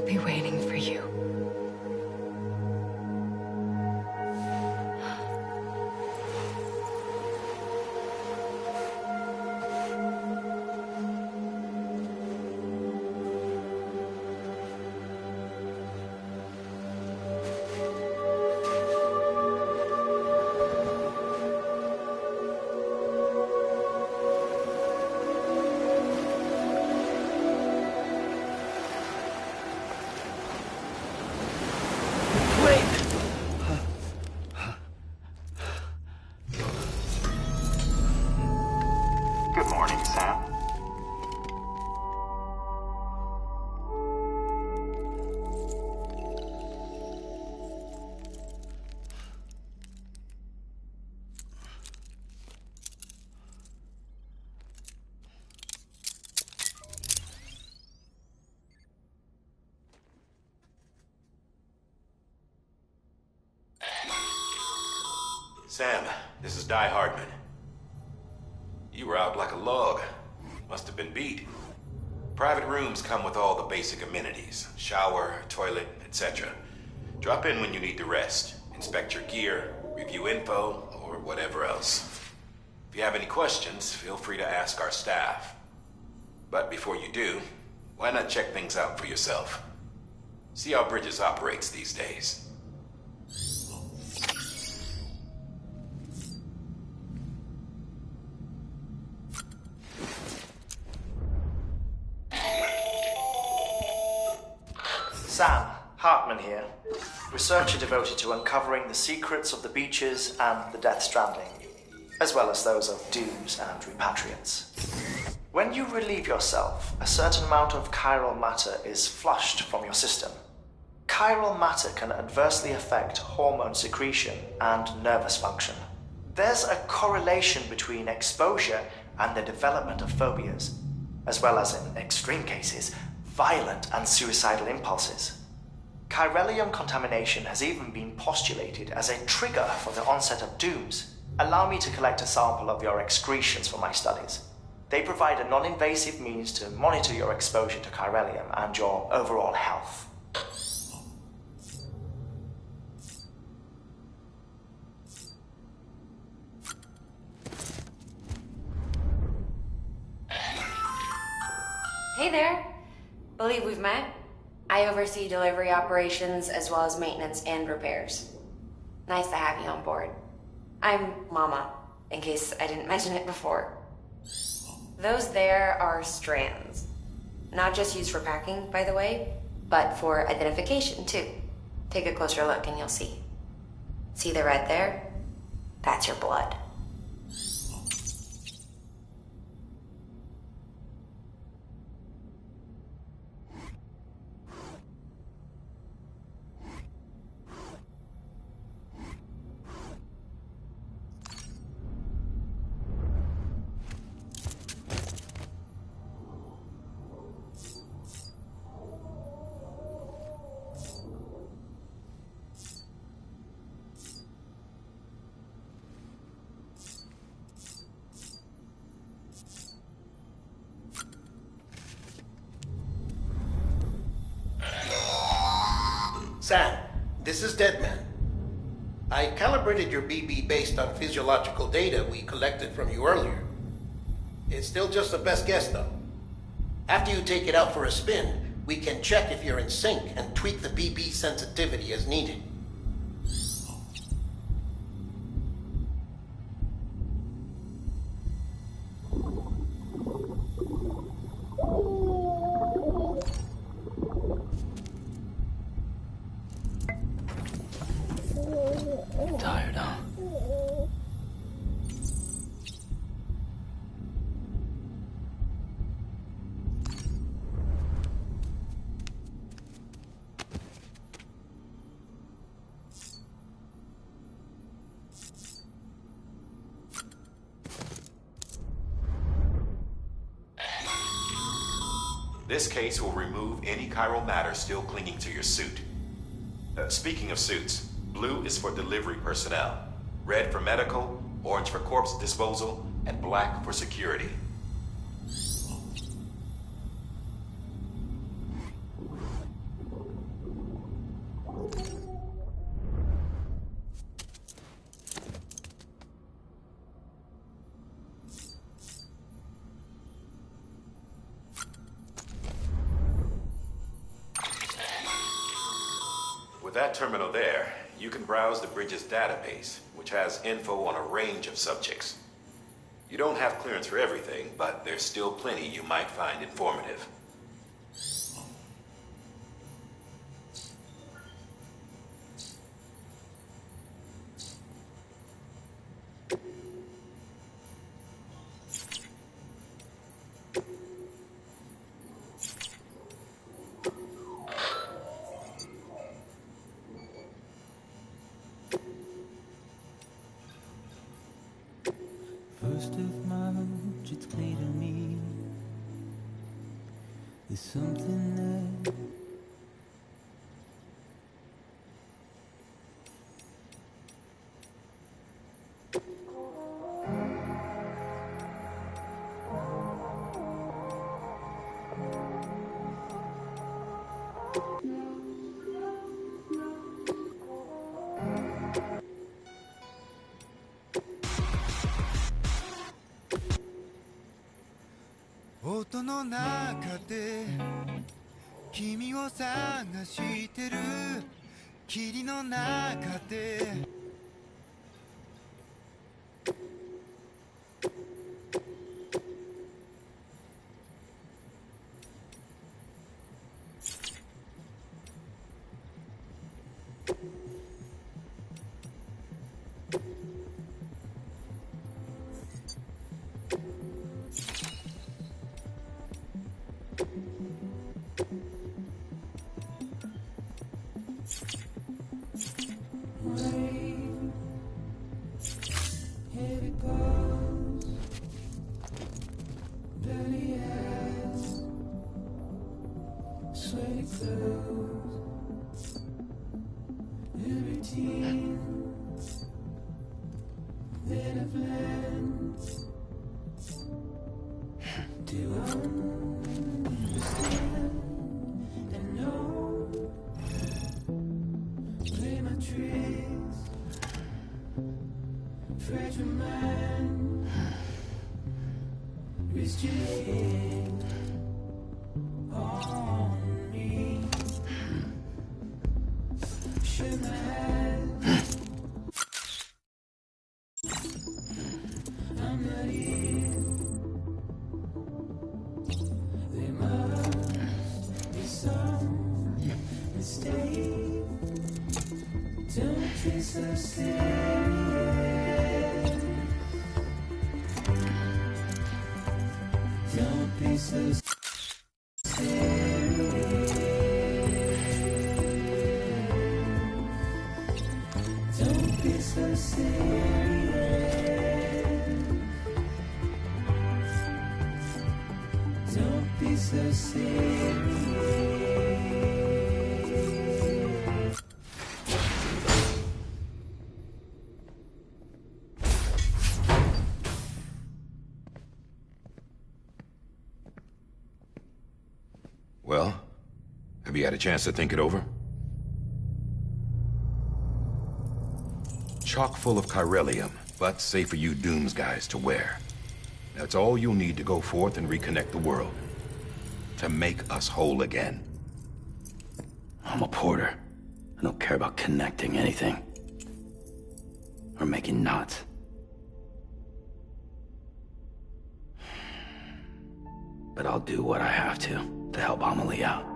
I'll be waiting for you. Good morning, Sam. Sam, this is Di Hardman. You were out like a log. Must have been beat. Private rooms come with all the basic amenities. Shower, toilet, etc. Drop in when you need to rest. Inspect your gear, review info, or whatever else. If you have any questions, feel free to ask our staff. But before you do, why not check things out for yourself? See how Bridges operates these days. Sam, Hartman here, researcher devoted to uncovering the secrets of the beaches and the Death Stranding, as well as those of dooms and repatriates. When you relieve yourself, a certain amount of chiral matter is flushed from your system. Chiral matter can adversely affect hormone secretion and nervous function. There's a correlation between exposure and the development of phobias, as well as, in extreme cases, violent and suicidal impulses. Chiralium contamination has even been postulated as a trigger for the onset of dooms. Allow me to collect a sample of your excretions for my studies. They provide a non-invasive means to monitor your exposure to chiralium and your overall health. Hey there. Believe we've met. I oversee delivery operations as well as maintenance and repairs. Nice to have you on board. I'm Mama, in case I didn't mention it before. Those there are strands. Not just used for packing, by the way, but for identification too. Take a closer look and you'll see. See the red there? That's your blood. Sam, this is Deadman. I calibrated your BB based on physiological data we collected from you earlier. It's still just a best guess, though. After you take it out for a spin, we can check if you're in sync and tweak the BB sensitivity as needed. Tired, huh? This case will remove any chiral matter still clinging to your suit. Speaking of suits, blue is for delivery personnel, red for medical, orange for corpse disposal, and black for security. With that terminal there, you can browse the bridge's database, which has info on a range of subjects. You don't have clearance for everything, but there's still plenty you might find informative. First of March, it's clear to me there's something there.音の中で君を探してる霧の中でWell, have you had a chance to think it over? Chock full of chiralium, but safe for you Dooms guys to wear. That's all you'll need to go forth and reconnect the world. To make us whole again. I'm a porter. I don't care about connecting anything. Or making knots. But I'll do what I have to help Amelie out.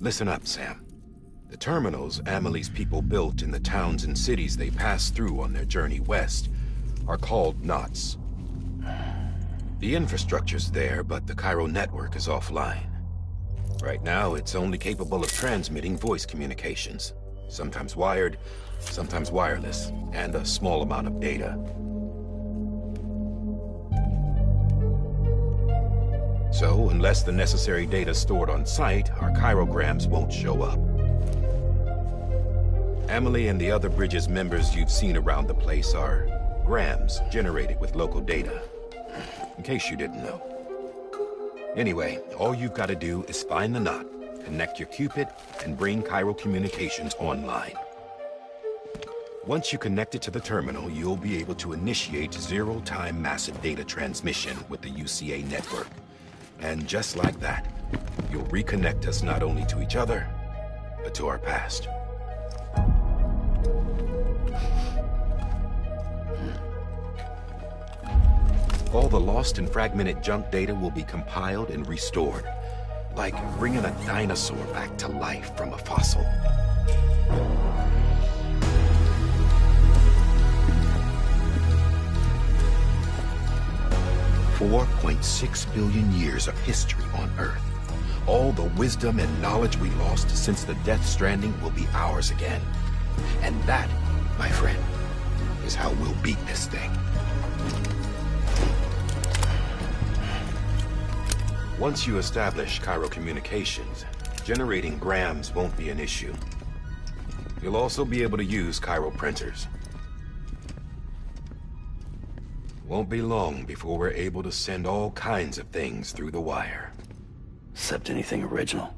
Listen up, Sam. The terminals Amelie's people built in the towns and cities they passed through on their journey west are called knots. The infrastructure's there, but the Cairo network is offline. Right now, it's only capable of transmitting voice communications. Sometimes wired, sometimes wireless, and a small amount of data. So, unless the necessary data's stored on site, our chirograms won't show up. Emily and the other Bridges members you've seen around the place are grams generated with local data. In case you didn't know. Anyway, all you've got to do is find the knot, connect your Cupid, and bring Chiral Communications online. Once you connect it to the terminal, you'll be able to initiate zero-time massive data transmission with the UCA network. And just like that, you'll reconnect us not only to each other, but to our past. All the lost and fragmented junk data will be compiled and restored, like bringing a dinosaur back to life from a fossil. 4.6 billion years of history on Earth. All the wisdom and knowledge we lost since the Death Stranding will be ours again. And that, my friend, is how we'll beat this thing. Once you establish Chiral Communications, generating grams won't be an issue. You'll also be able to use chiral printers. Won't be long before we're able to send all kinds of things through the wire. Except anything original.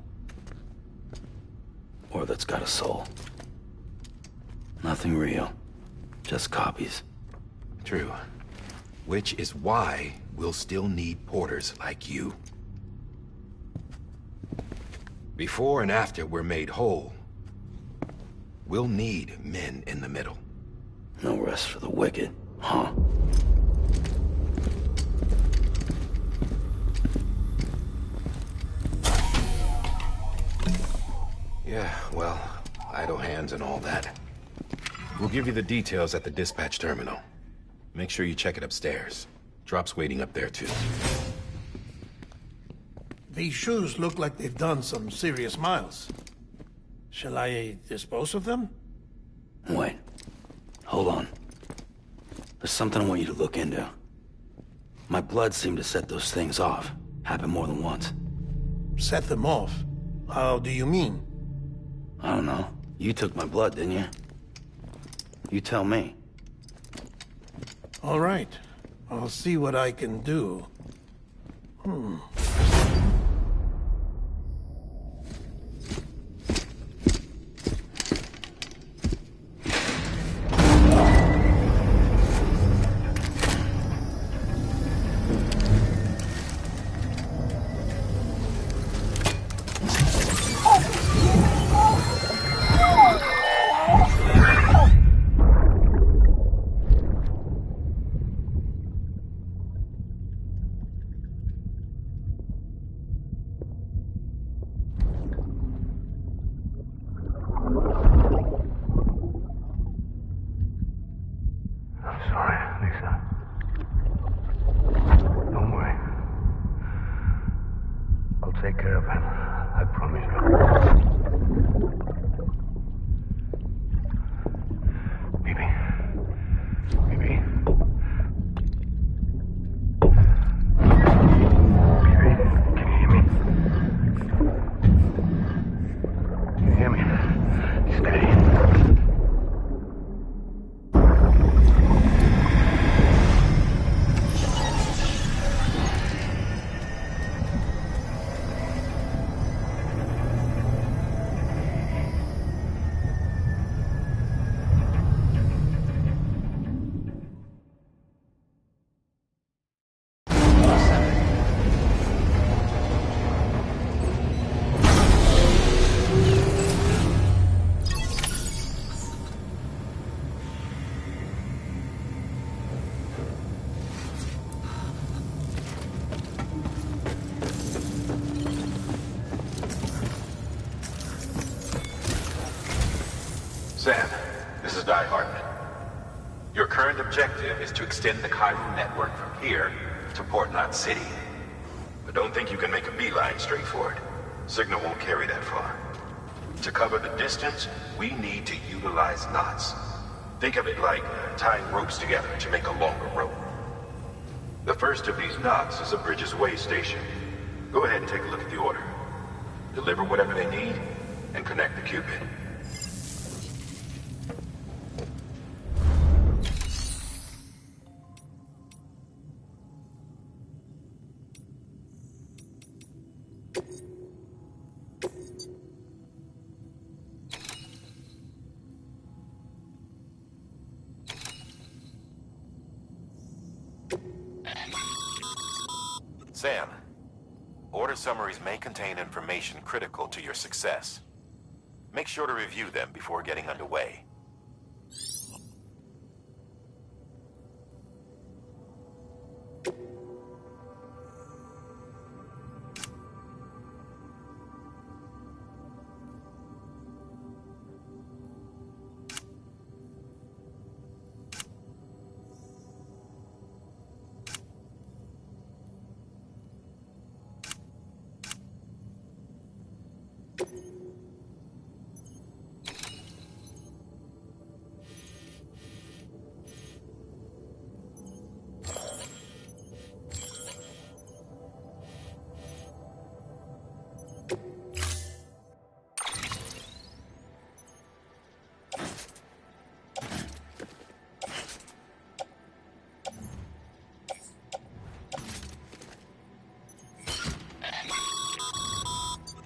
Or that's got a soul. Nothing real. Just copies. True. Which is why we'll still need porters like you. Before and after we're made whole, we'll need men in the middle. No rest for the wicked, huh? Yeah, well, idle hands and all that. We'll give you the details at the dispatch terminal. Make sure you check it upstairs. Drop's waiting up there, too. These shoes look like they've done some serious miles. Shall I dispose of them? Wait. Hold on. There's something I want you to look into. My blood seemed to set those things off. Happened more than once. Set them off? How do you mean? I don't know. You took my blood, didn't you? You tell me. All right. I'll see what I can do. Take care of him. I promise you. Baby. Baby. Baby, can you hear me? Can you hear me? Steady. Sam, this is Hartman. Your current objective is to extend the Chiral network from here to Port Knot City. But don't think you can make a beeline straight for it. Signal won't carry that far. To cover the distance, we need to utilize knots. Think of it like tying ropes together to make a longer rope. The first of these knots is a Bridges way station. Go ahead and take a look at the order. Deliver whatever they need, and connect the Cupid. Sam, order summaries may contain information critical to your success. Make sure to review them before getting underway.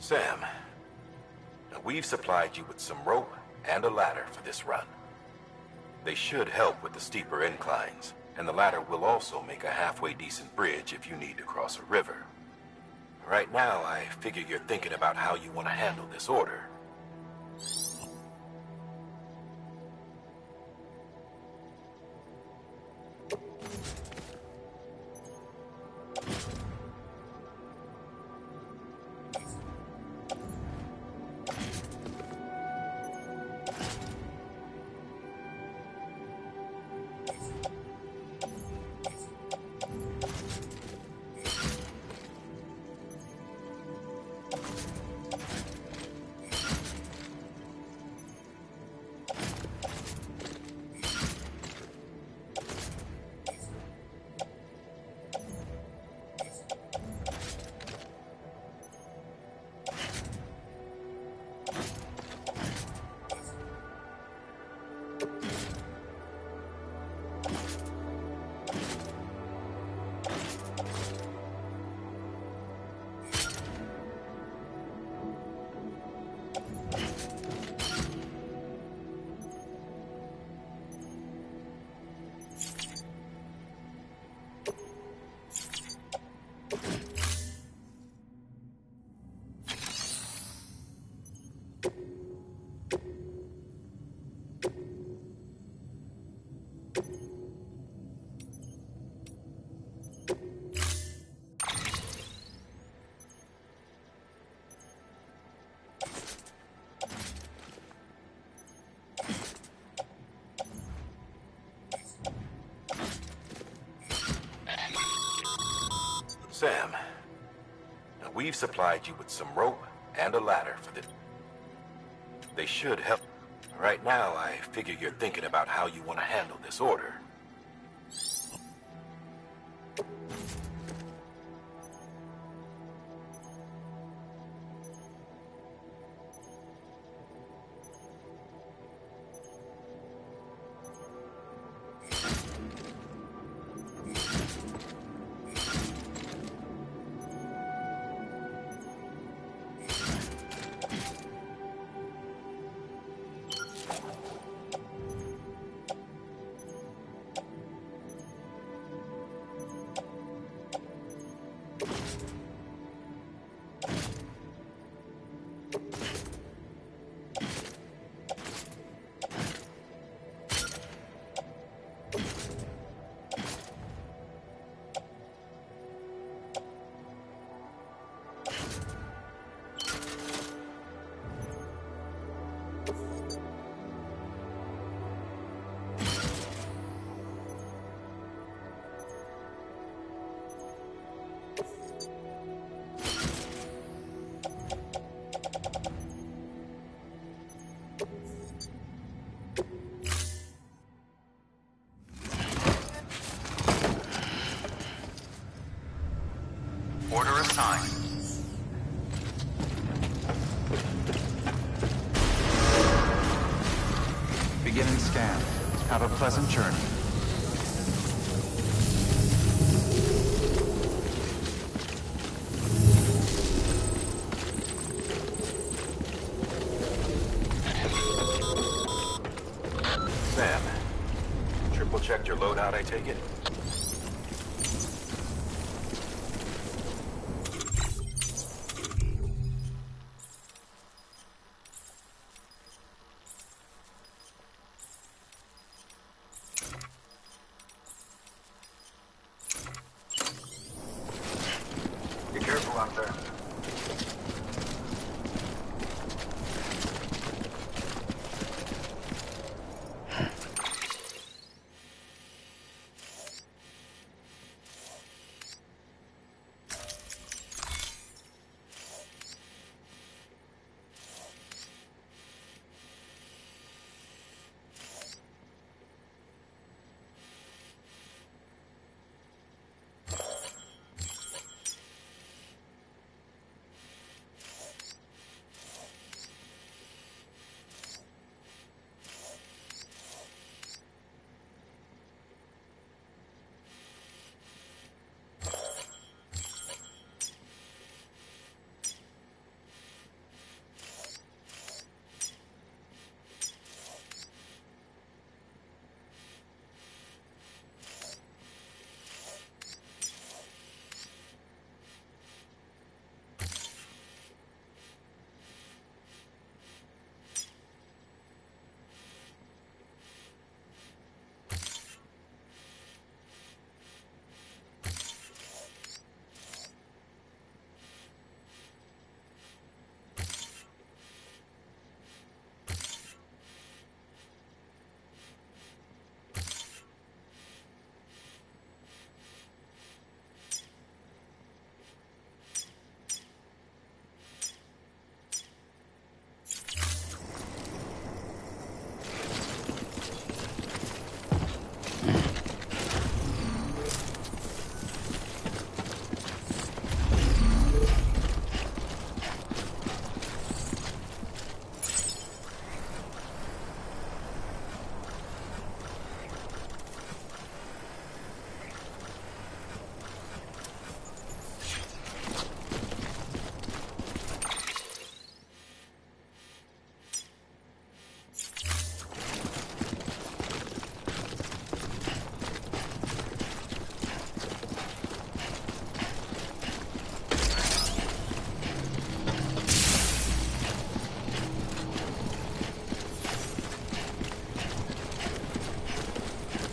Sam, we've supplied you with some rope and a ladder for this run. They should help with the steeper inclines, and the ladder will also make a halfway decent bridge if you need to cross a river. Right now, I figure you're thinking about how you want to handle this order. Sam, we've supplied you with some rope and a ladder for this. They should help. Right now, I figure you're thinking about how you want to handle this order. Order assigned. Beginning scan. Have a pleasant journey. Sam, triple checked your loadout, I take it?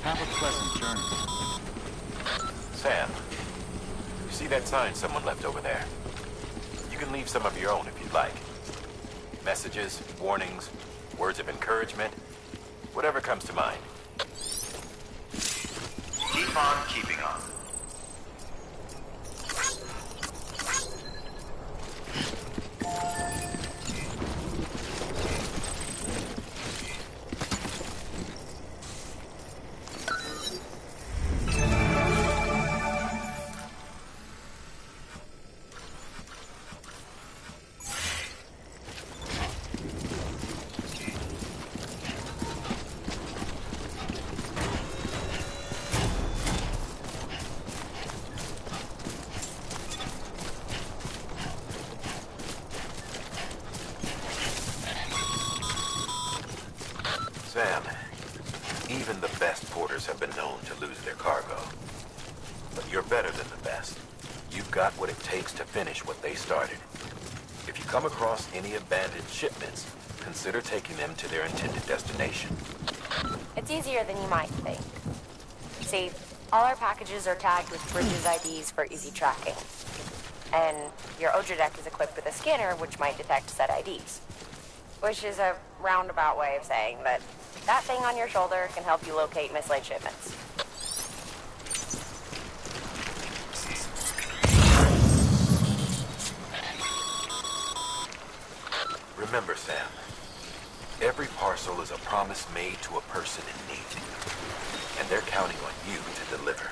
Have a pleasant journey. Sam, you see that sign someone left over there? You can leave some of your own if you'd like. Messages, warnings, words of encouragement, whatever comes to mind. Keep on keeping on. Sam, even the best porters have been known to lose their cargo. But you're better than the best. You've got what it takes to finish what they started. If you come across any abandoned shipments, consider taking them to their intended destination. It's easier than you might think. See, all our packages are tagged with Bridges IDs for easy tracking. And your Odra deck is equipped with a scanner which might detect said IDs. Which is a roundabout way of saying that that thing on your shoulder can help you locate mislaid shipments. Remember, Sam, every parcel is a promise made to a person in need. And they're counting on you to deliver.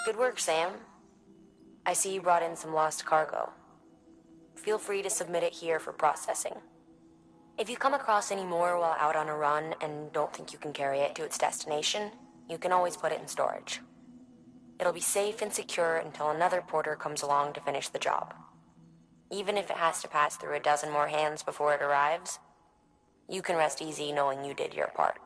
Good work, Sam. I see you brought in some lost cargo. Feel free to submit it here for processing. If you come across any more while out on a run and don't think you can carry it to its destination, you can always put it in storage. It'll be safe and secure until another porter comes along to finish the job. Even if it has to pass through a dozen more hands before it arrives, you can rest easy knowing you did your part.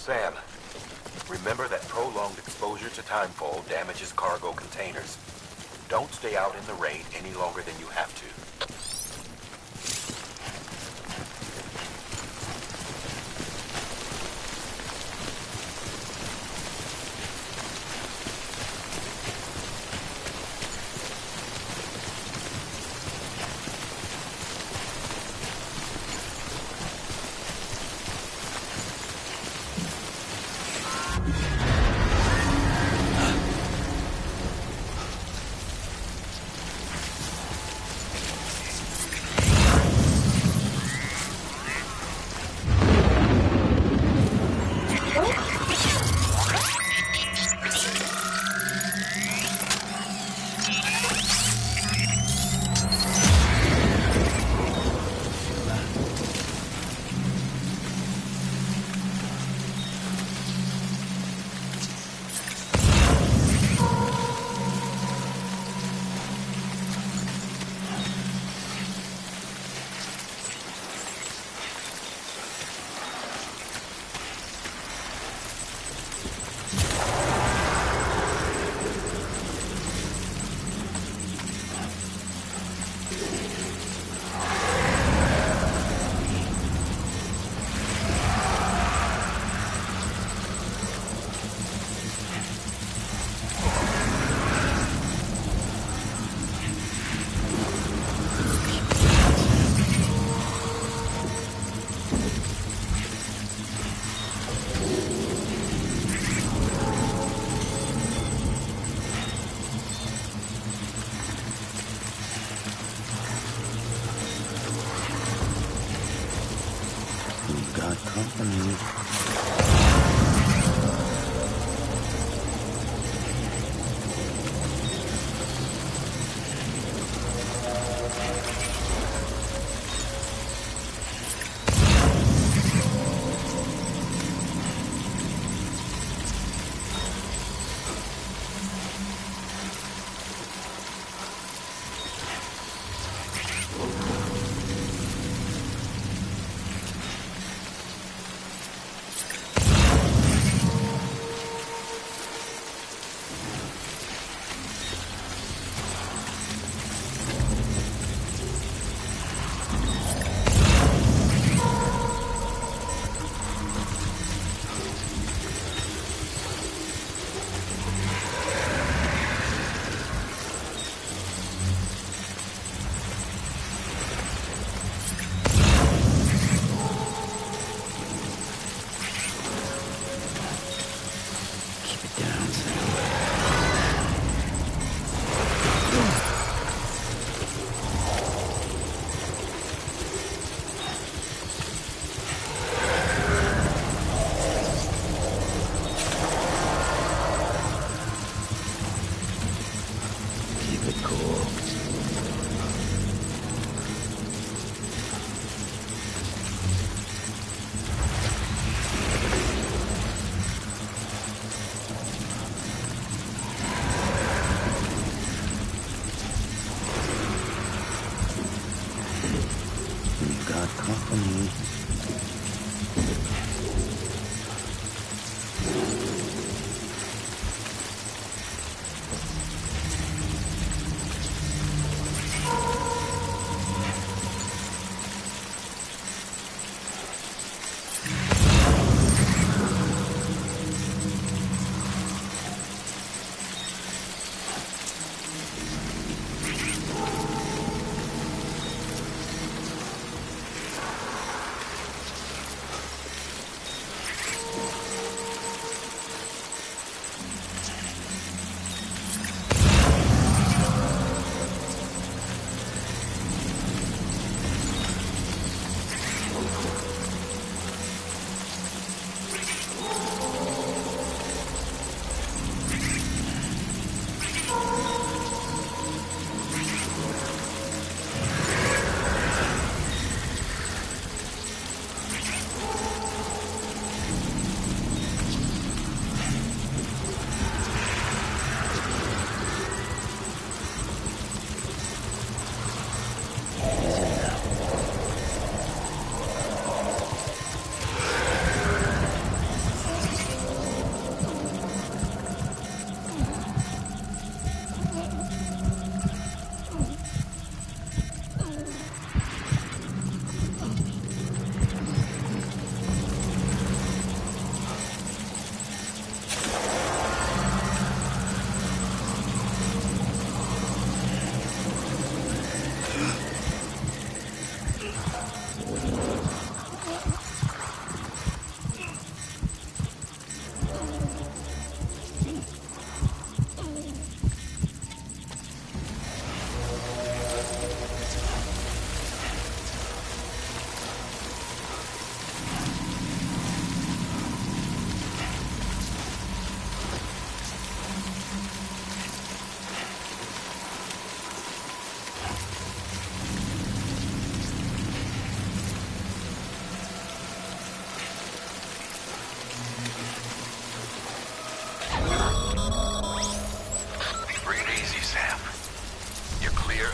Sam, remember that prolonged exposure to timefall damages cargo containers. Don't stay out in the rain any longer than you have to.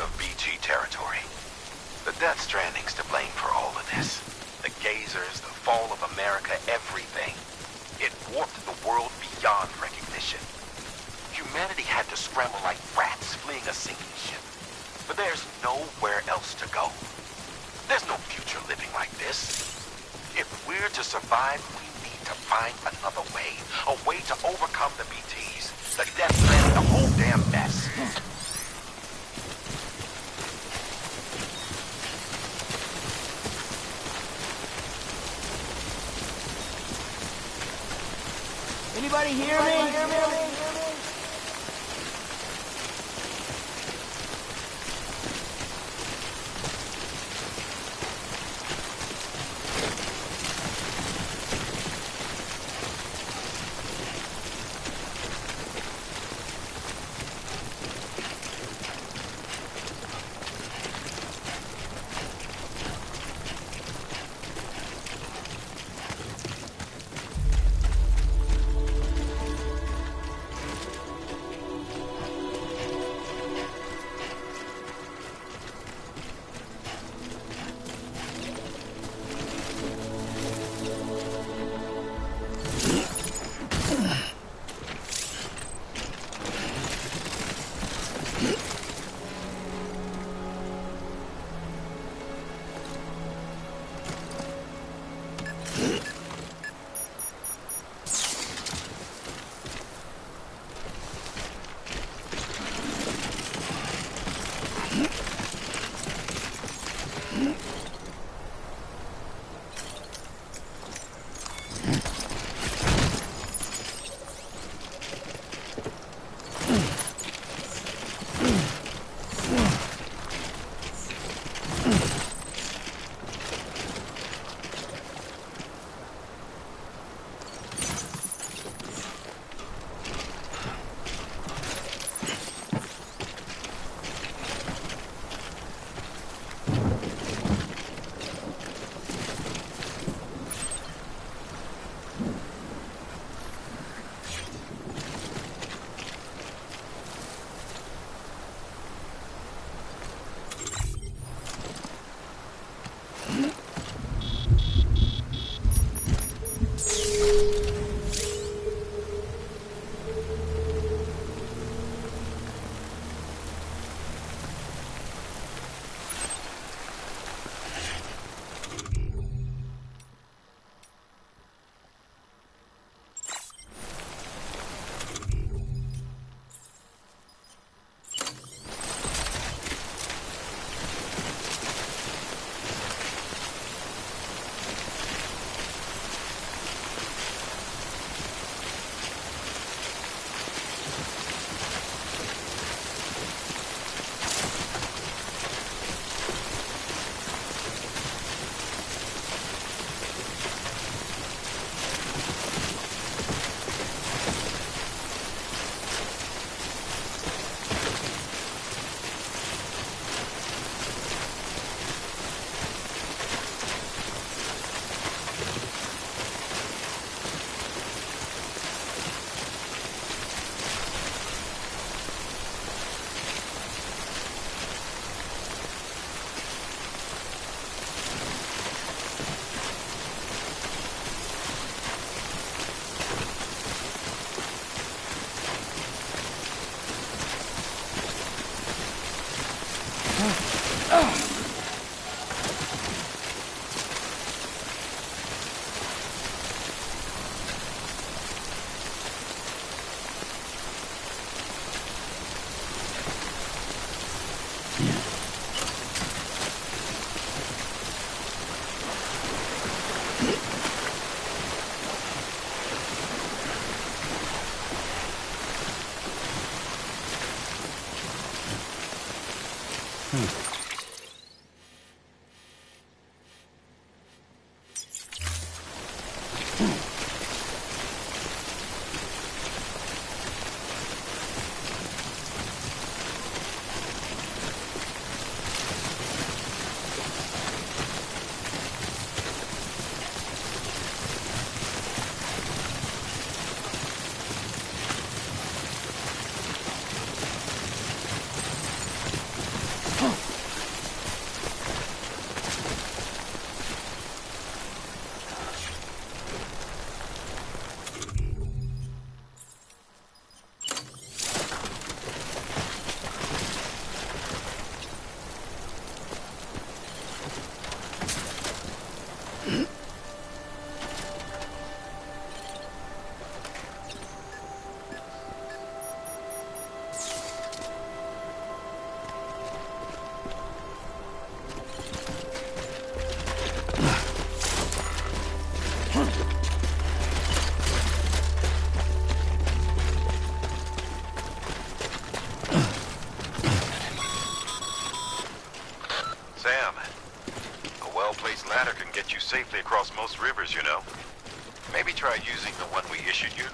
of BG territory. The Death Stranding's to blame for all of this. The gazers, the fall of America, everything. It warped the world beyond recognition. Humanity had to scramble like rats fleeing a sinking ship. But there's nowhere else to go. There's no future living like this. If we're to survive, we need to find another way. A way to overcome the BTs, the Death Stranding, the whole damn mess. Anybody hear me? Sam, a well-placed ladder can get you safely across most rivers, you know. Maybe try using the one we issued you.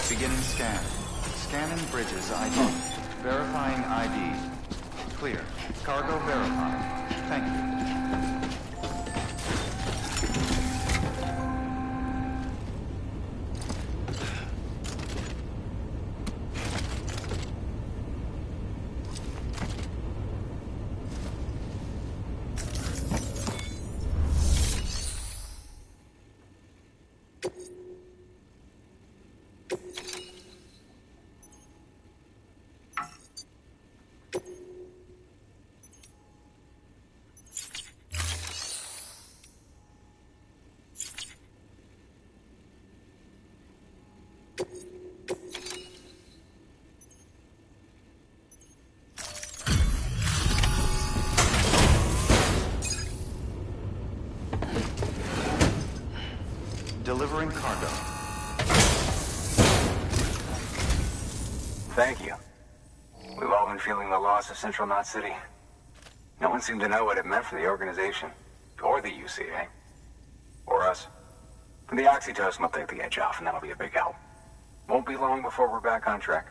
Beginning scan. Scanning bridges ID. Verifying ID. Clear. Cargo verified. Thank you. Delivering cargo. Thank you. We've all been feeling the loss of Central Knot City. No one seemed to know what it meant for the organization. Or the UCA. Or us. The oxytocin will take the edge off, and that'll be a big help. Won't be long before we're back on track.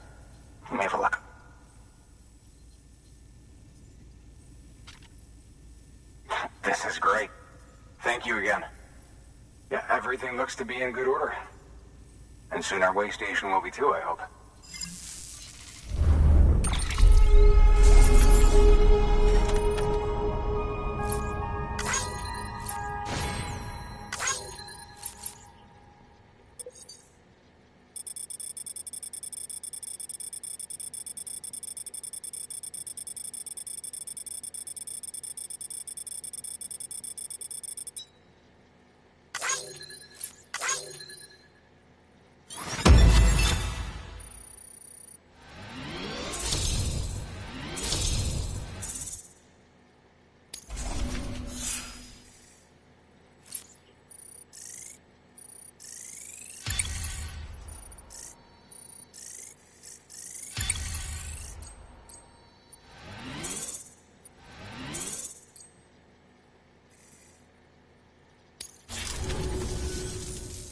We may have a luck. This is great. Thank you again. Yeah, everything looks to be in good order. And soon our way station will be too, I hope.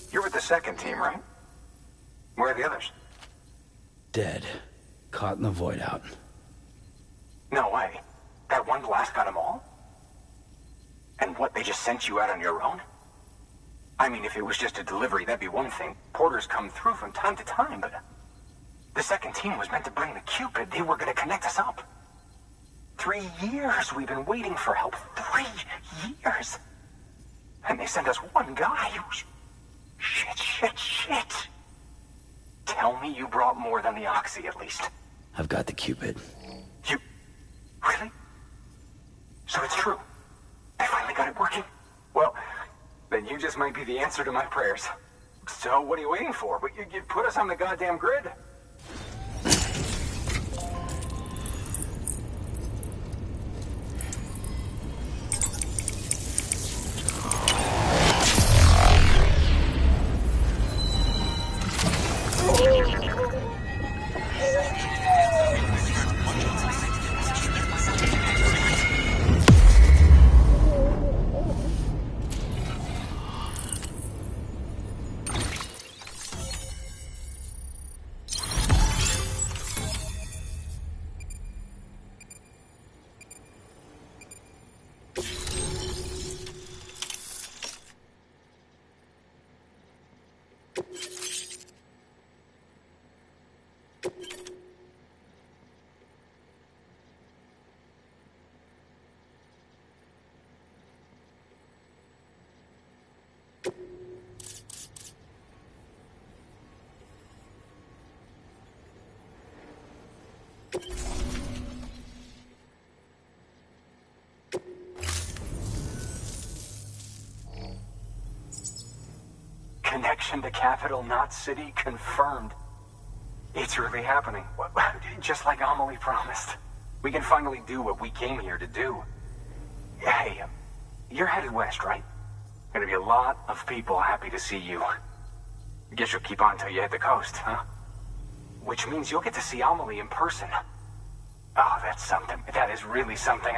You're with the second team, right? Where are the others? Dead. Caught in the void out. No way. That one blast got them all? And what, they just sent you out on your own? I mean, if it was just a delivery, that'd be one thing. Porters come through from time to time, but... The second team was meant to bring the Cupid. They were gonna connect us up. 3 years we've been waiting for help. 3 years! And they sent us one guy who's... Shit. Tell me you brought more than the Oxy, at least. I've got the Cupid. You... Really? So it's true. They finally got it working? Well, then you just might be the answer to my prayers. So what are you waiting for? But you put us on the goddamn grid. Connection to Capital Knot City confirmed. It's really happening. Just like Amelie promised. We can finally do what we came here to do. Hey, you're headed west, right? Gonna be a lot of people happy to see you. Guess you'll keep on till you hit the coast, huh? Which means you'll get to see Amelie in person. Oh, that's something. That is really something.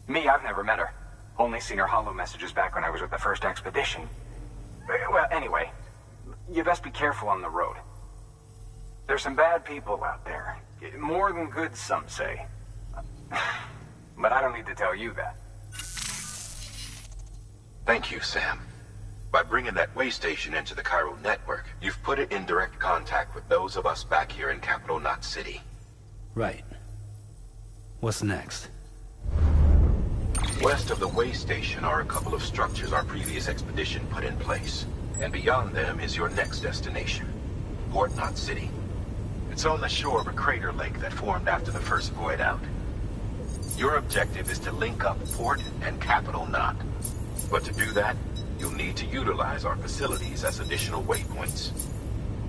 Me, I've never met her. Only seen her holo messages back when I was with the first expedition. Well, anyway, you best be careful on the road. There's some bad people out there. More than good, some say. But I don't need to tell you that. Thank you, Sam. By bringing that way station into the Cairo network, you've put it in direct contact with those of us back here in Capital Knot City. Right. What's next? West of the way station are a couple of structures our previous expedition put in place. And beyond them is your next destination, Port Knot City. It's on the shore of a crater lake that formed after the first void out. Your objective is to link up Port and Capital Knot. But to do that, you'll need to utilize our facilities as additional waypoints.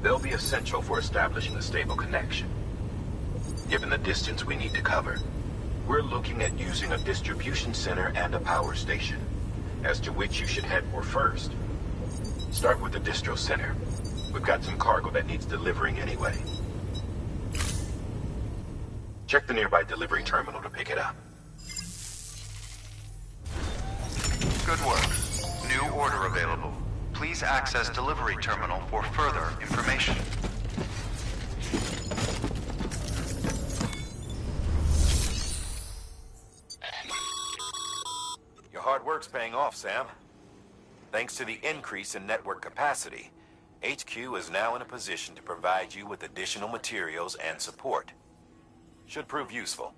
They'll be essential for establishing a stable connection. Given the distance we need to cover, we're looking at using a distribution center and a power station, as to which you should head for first. Start with the distro center. We've got some cargo that needs delivering anyway. Check the nearby delivery terminal to pick it up. Good work. New order available. Please access delivery terminal for further information. Your hard work's paying off, Sam. Thanks to the increase in network capacity, HQ is now in a position to provide you with additional materials and support. Should prove useful.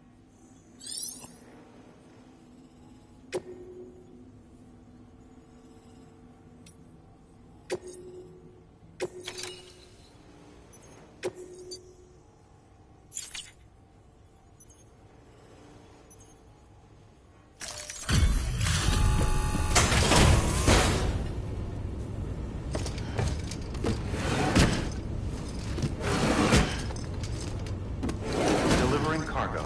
Delivering cargo.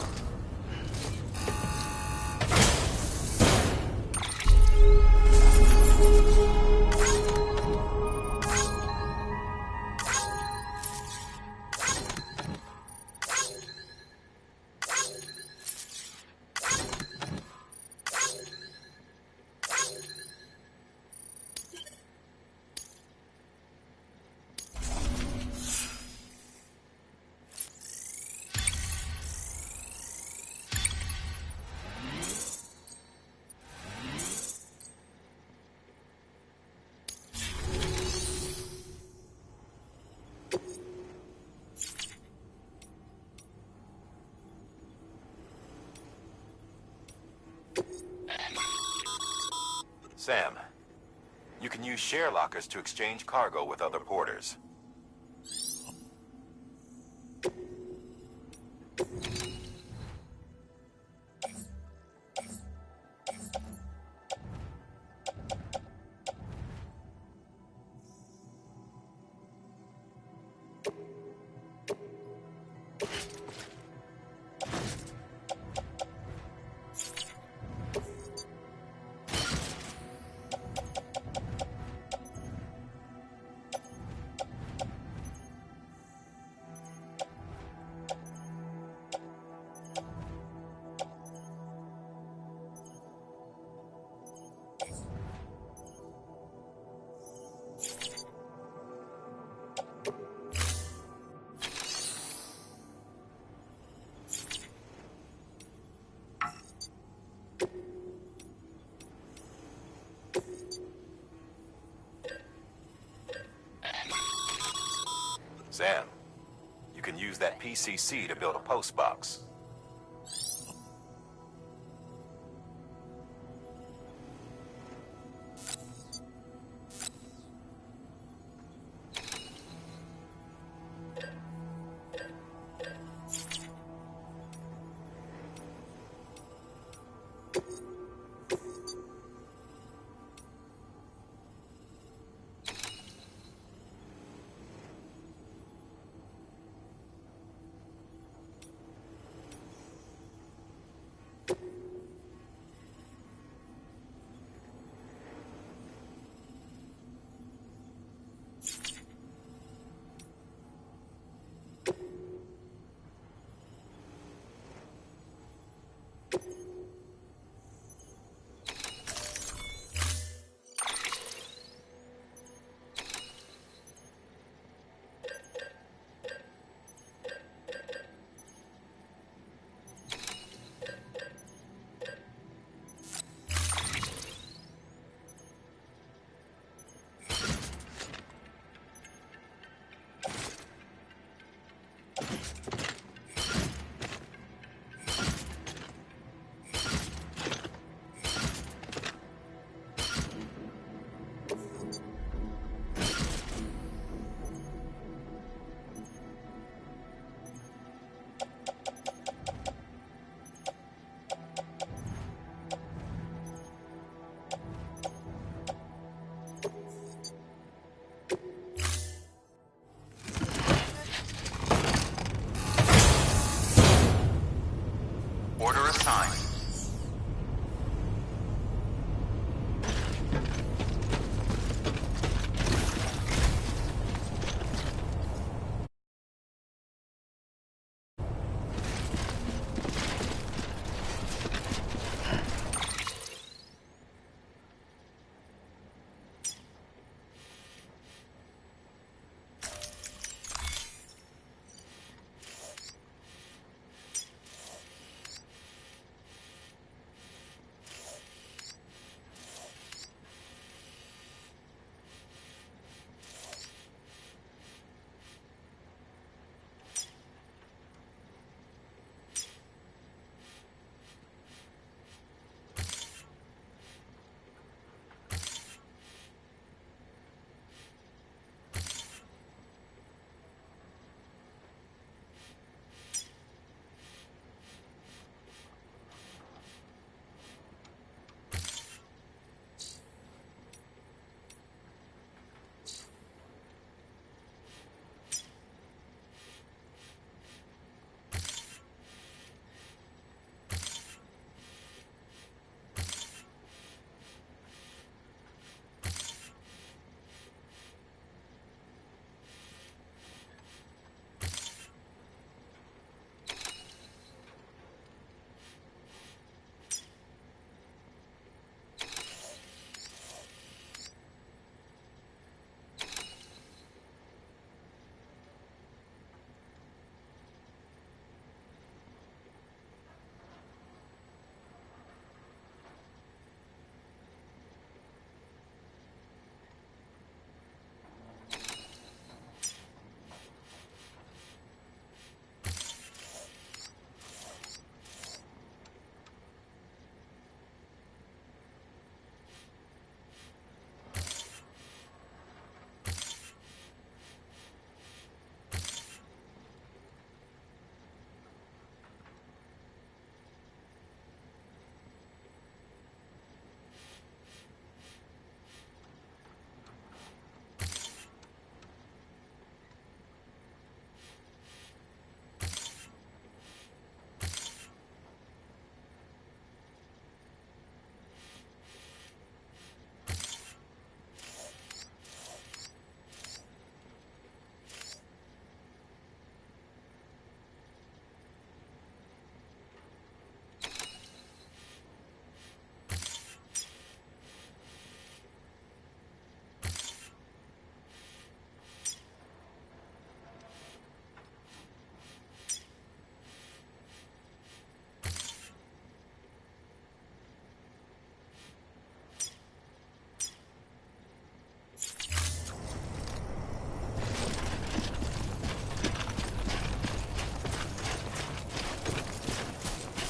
Sam, you can use share lockers to exchange cargo with other porters. Sam, You can use that PCC to build a post box.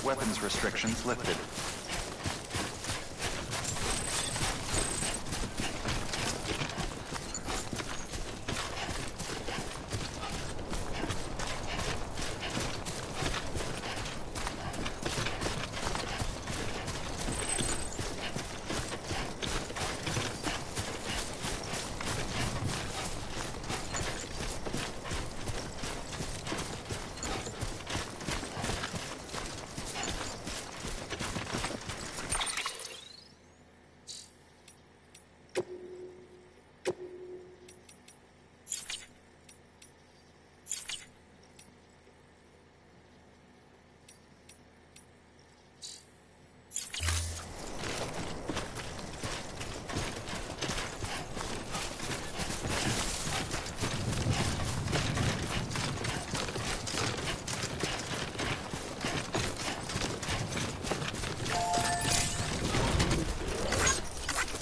Weapons restrictions lifted.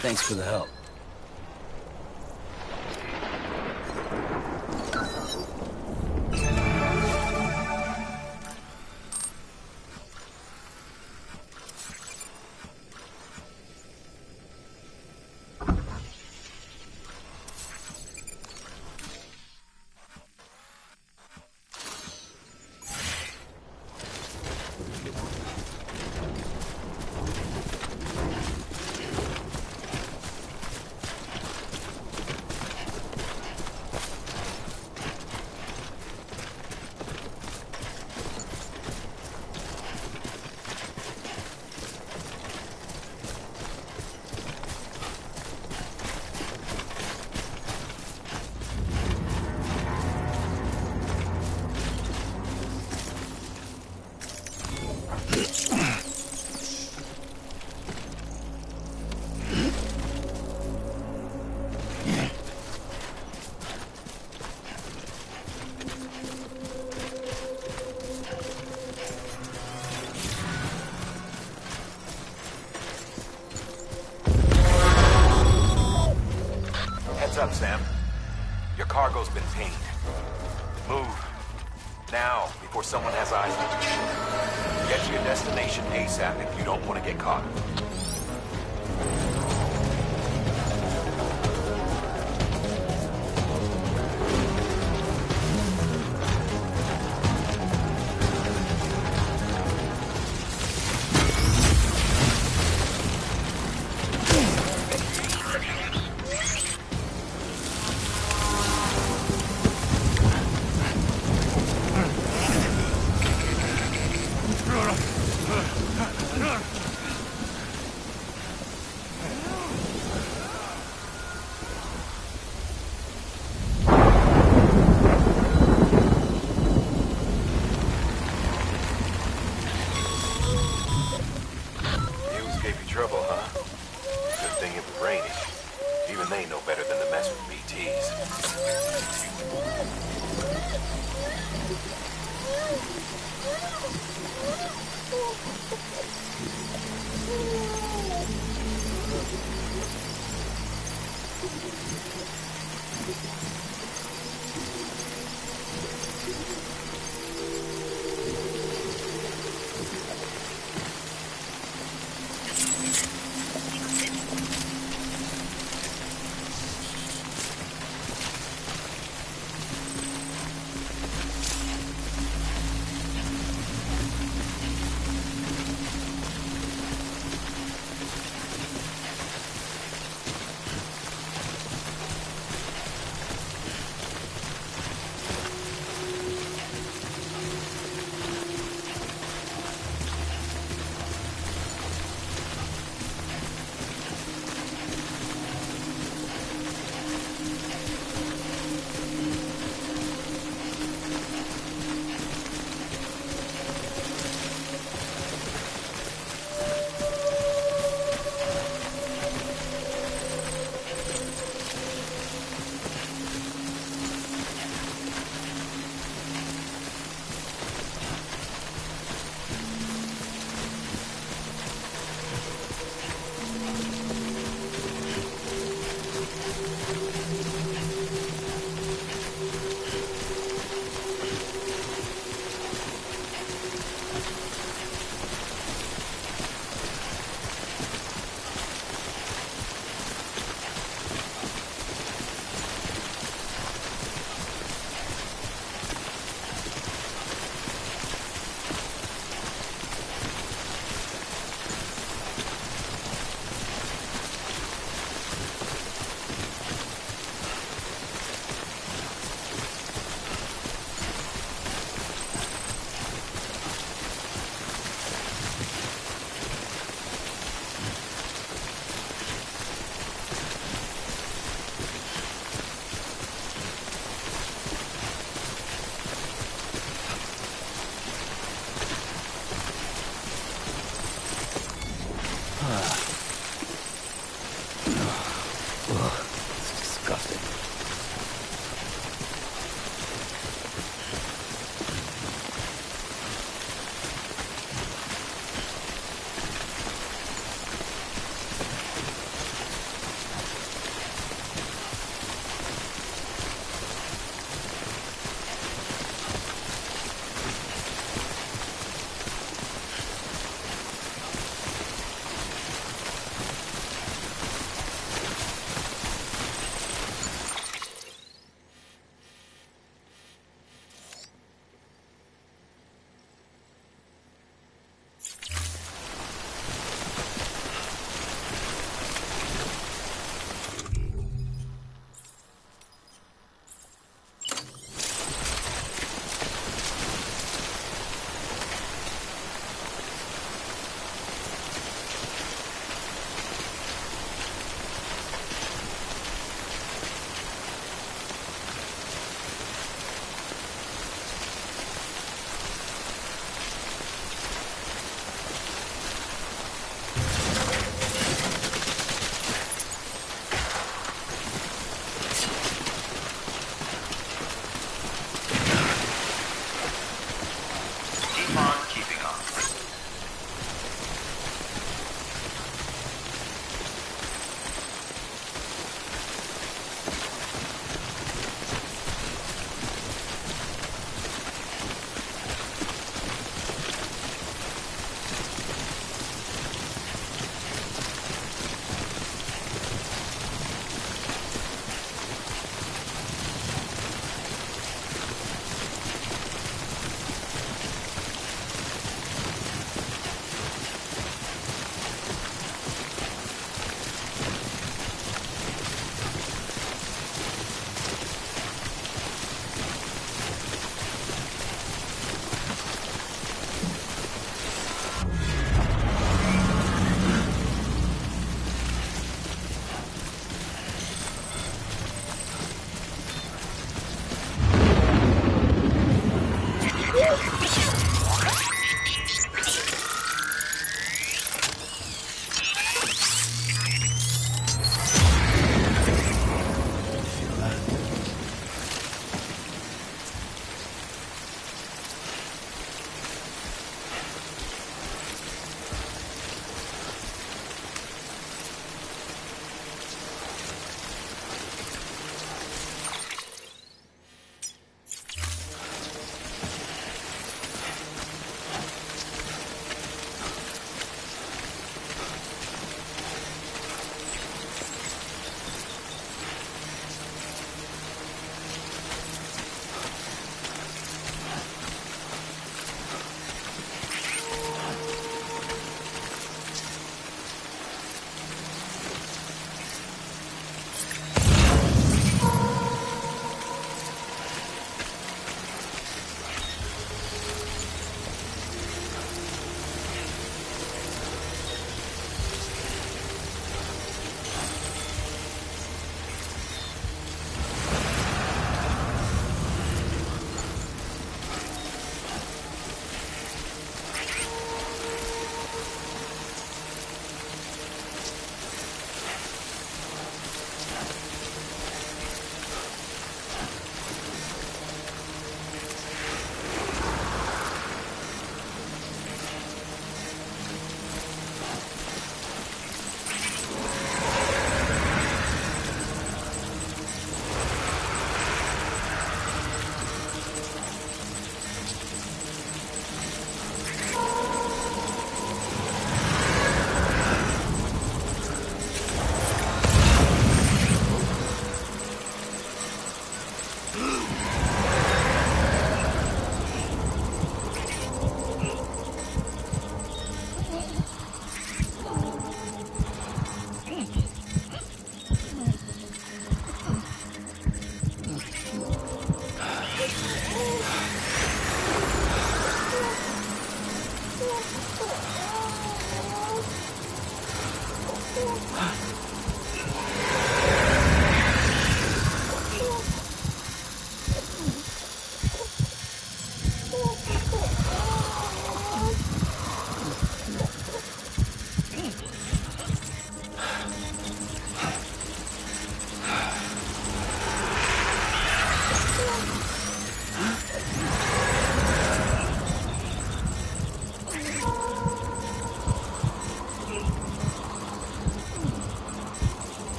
Thanks for the help. Heads up, Sam. Your cargo's been pinged. Move. Now, before someone has eyes on you. Get to your destination ASAP if you don't want to get caught.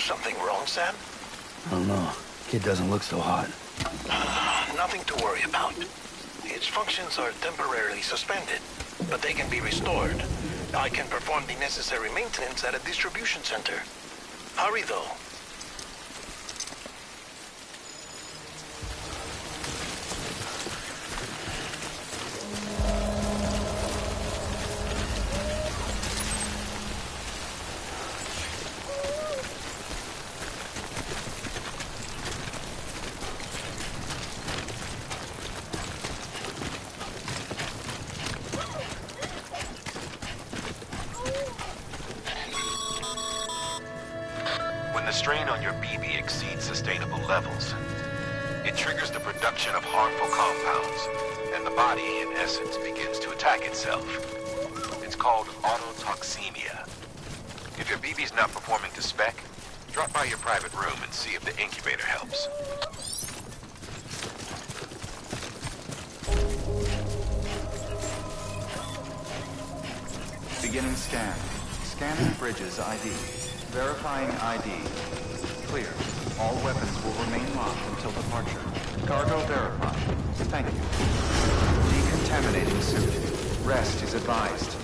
Something wrong, Sam? I don't know. Kid doesn't look so hot. Nothing to worry about. Its functions are temporarily suspended, but they can be restored. I can perform the necessary maintenance at a distribution center. Hurry, though. When the strain on your BB exceeds sustainable levels, it triggers the production of harmful compounds, and the body, in essence, begins to attack itself. It's called autotoxemia. If your BB's not performing to spec, drop by your private room and see if the incubator helps. Beginning scan. Scanning bridges ID. Verifying ID. Clear. All weapons will remain locked until departure. Cargo verified. Thank you. Decontaminating suit. Rest is advised.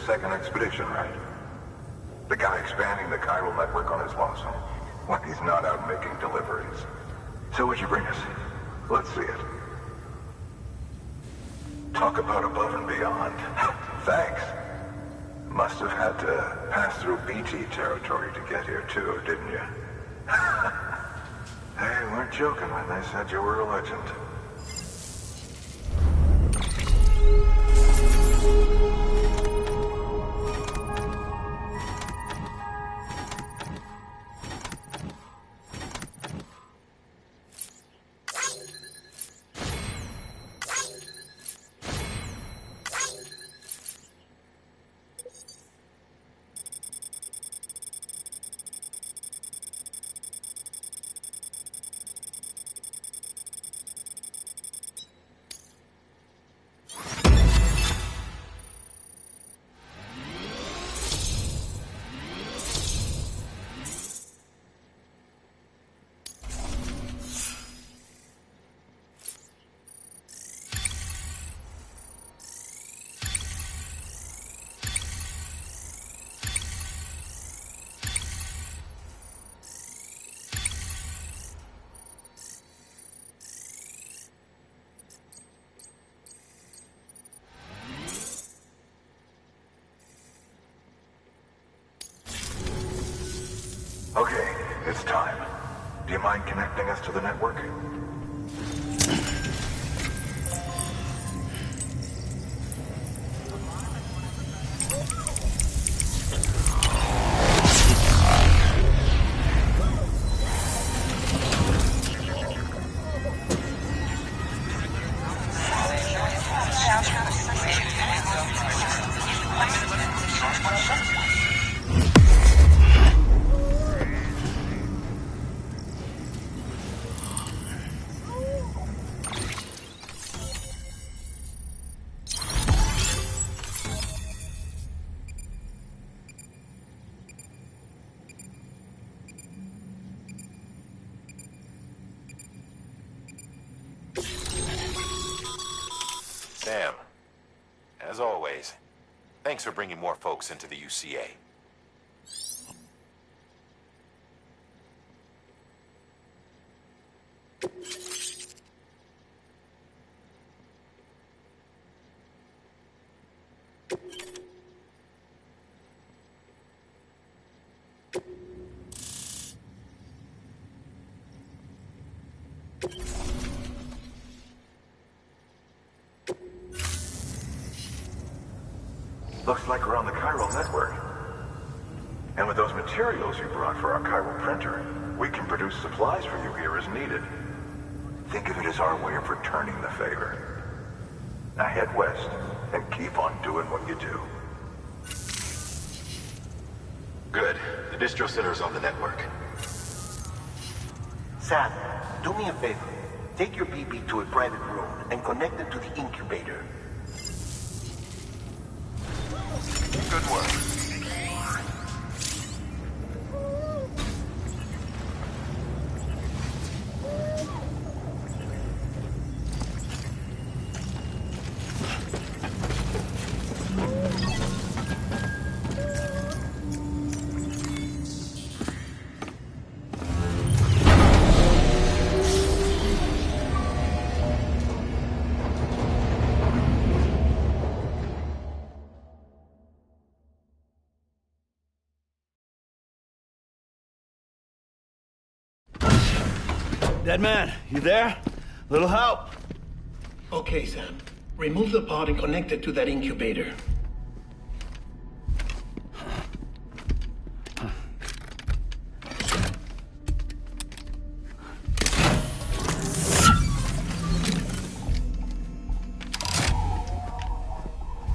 Second expedition, right? The guy expanding the chiral network on his lonesome when he's not out making deliveries. So what'd you bring us? Let's see it. Talk about above and beyond. Thanks. Must have had to pass through BT territory to get here too, didn't you? They weren't joking when they said you were a legend. Okay, it's time. Do you mind connecting us to the network? Sam, as always, thanks for bringing more folks into the UCA. Looks like we're on the chiral network. And with those materials you brought for our chiral printer, we can produce supplies for you here as needed. Think of it as our way of returning the favor. Now head west and keep on doing what you do. Good. The distro center's on the network. Sam, do me a favor. Take your BB to a private room and connect it to the incubator. Good work. Dead man, you there? Little help? Okay, Sam. Remove the pod and connect it to that incubator.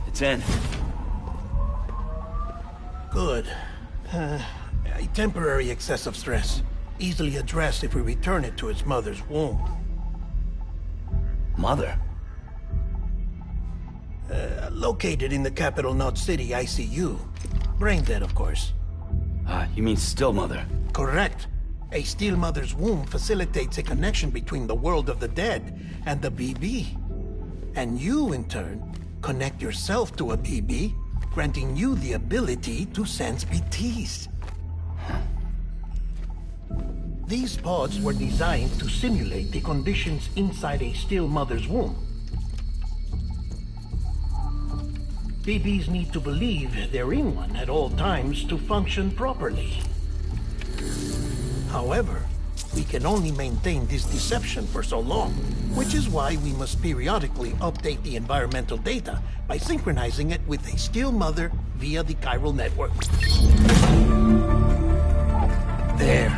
It's in. Good. A temporary excess of stress. Easily addressed if we return it to its mother's womb. Mother? Located in the capital Knot City ICU. Brain dead, of course. You mean still mother? Correct. A still mother's womb facilitates a connection between the world of the dead and the BB. And you, in turn, connect yourself to a BB, granting you the ability to sense BTs. These pods were designed to simulate the conditions inside a still mother's womb. BBs need to believe they're in one at all times to function properly. However, we can only maintain this deception for so long, which is why we must periodically update the environmental data by synchronizing it with a still mother via the chiral network. There.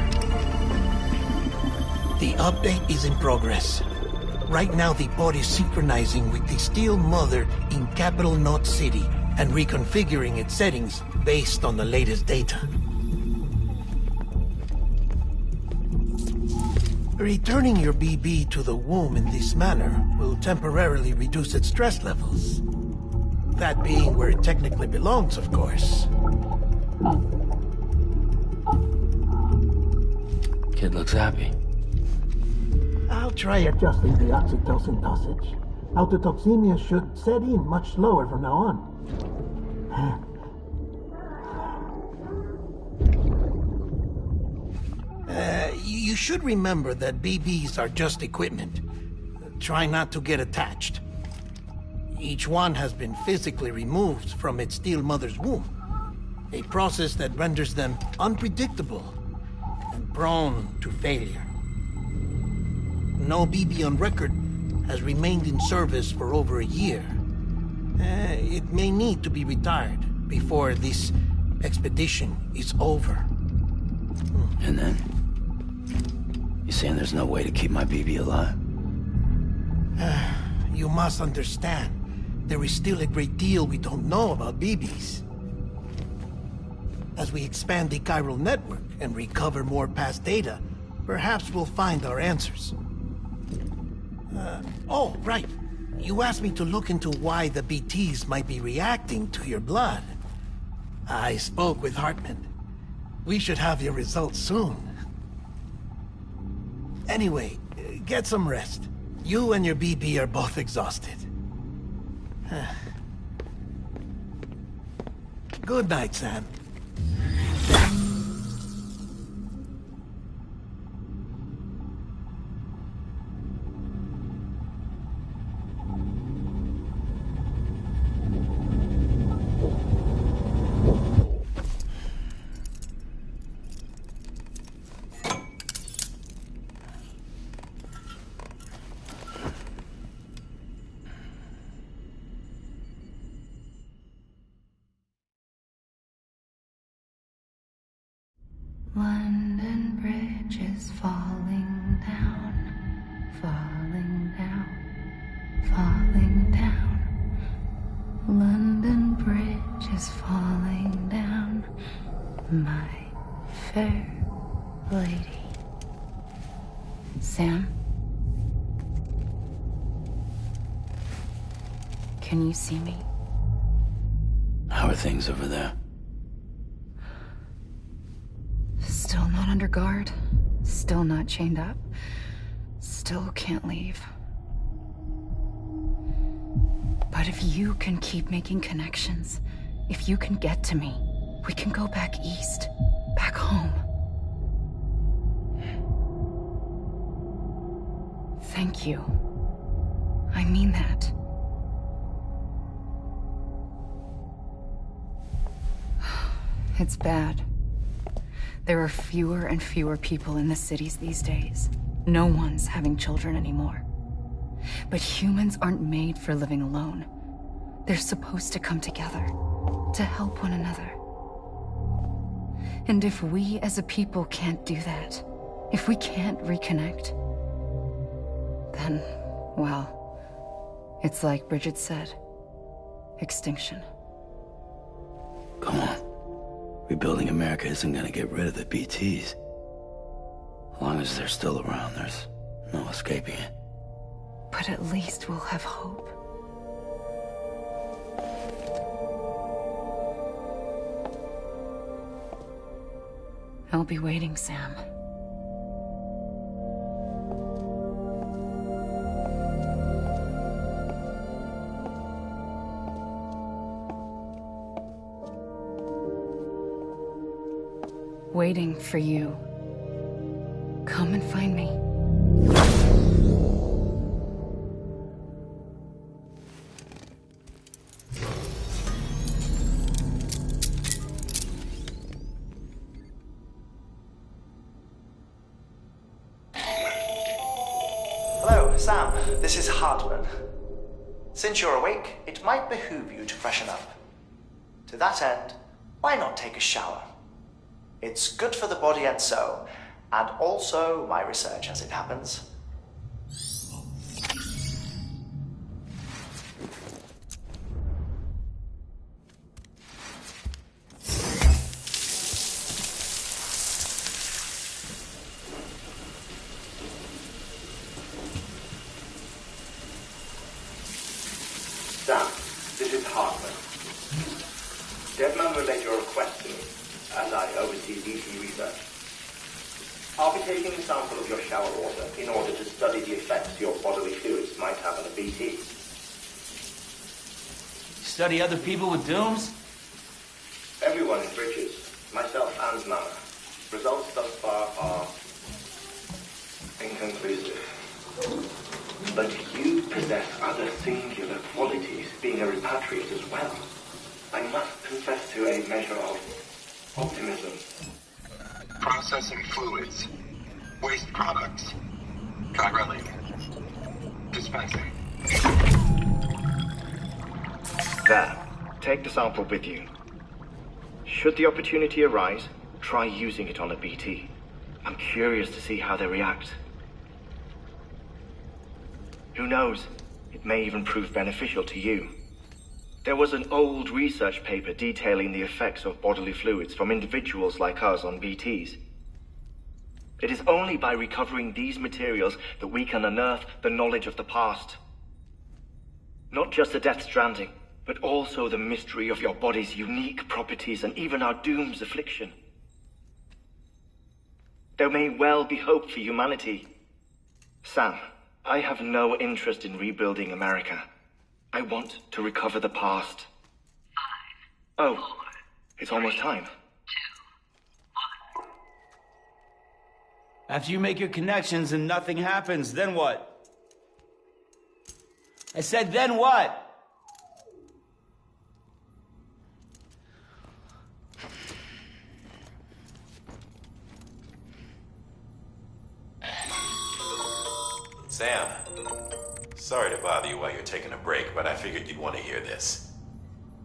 The update is in progress. Right now, the pod is synchronizing with the still mother in capital Knot City and reconfiguring its settings based on the latest data. Returning your BB to the womb in this manner will temporarily reduce its stress levels. That being where it technically belongs, of course. Kid looks happy. I'll try adjusting the oxytocin dosage. Autotoxemia should set in much slower from now on. You should remember that BBs are just equipment. Try not to get attached. Each one has been physically removed from its still mother's womb. A process that renders them unpredictable and prone to failure. No BB on record has remained in service for over a year. It may need to be retired before this expedition is over. And then? You saying there's no way to keep my BB alive? You must understand, there is still a great deal we don't know about BBs. As we expand the chiral network and recover more past data, perhaps we'll find our answers. Oh, right. You asked me to look into why the BTs might be reacting to your blood. I spoke with Hartman. We should have your results soon. Anyway, get some rest. You and your BB are both exhausted. Good night, Sam. London Bridge is falling down, falling down, falling down. London Bridge is falling down, my fair lady. Sam? Can you see me? How are things over there? Still not under guard. Still not chained up. Still can't leave. But if you can keep making connections, if you can get to me, we can go back east. Back home. Thank you. I mean that. It's bad. There are fewer and fewer people in the cities these days. No one's having children anymore. But humans aren't made for living alone. They're supposed to come together, to help one another. And if we as a people can't do that, if we can't reconnect, then, well, it's like Bridget said, extinction. Come on. Rebuilding America isn't gonna get rid of the BTs. As long as they're still around, there's no escaping it. But at least we'll have hope. I'll be waiting, Sam. Waiting for you. Come and find me. Hello, Sam. This is Hartman. Since you're awake, it might behoove you to freshen up. To that end, why not take a shower? It's good for the body and soul, and also my research as it happens. Sam, this is Hartman. Deadman relayed your request to me, as I oversee BT research. I'll be taking a sample of your shower water in order to study the effects your bodily fluids might have on a BT. Study other people with dooms? Everyone in Bridges, myself and Nana. Results thus far are inconclusive. But you possess other singular qualities, being a repatriate as well. I must confess to a measure of optimism. Processing fluids. Waste products. Try running. Dispensing. There. Take the sample with you. Should the opportunity arise, try using it on a BT. I'm curious to see how they react. Who knows? It may even prove beneficial to you. There was an old research paper detailing the effects of bodily fluids from individuals like us on BTs. It is only by recovering these materials that we can unearth the knowledge of the past. Not just the Death Stranding, but also the mystery of your body's unique properties and even our doom's affliction. There may well be hope for humanity. Sam, I have no interest in rebuilding America. I want to recover the past. 5, 4, it's almost time. 2, 1. After you make your connections and nothing happens, then what? I said, then what? Sam, sorry to bother you while you're taking a break, but I figured you'd want to hear this.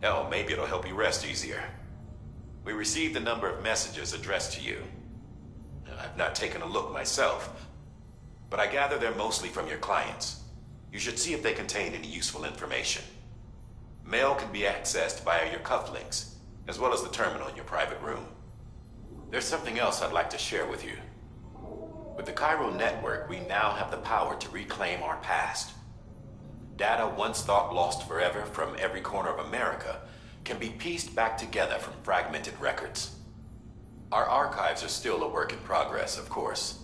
Hell, maybe it'll help you rest easier. We received a number of messages addressed to you. I've not taken a look myself, but I gather they're mostly from your clients. You should see if they contain any useful information. Mail can be accessed via your cufflinks, as well as the terminal in your private room. There's something else I'd like to share with you. With the Cairo network, we now have the power to reclaim our past. Data once thought lost forever from every corner of America can be pieced back together from fragmented records. Our archives are still a work in progress, of course.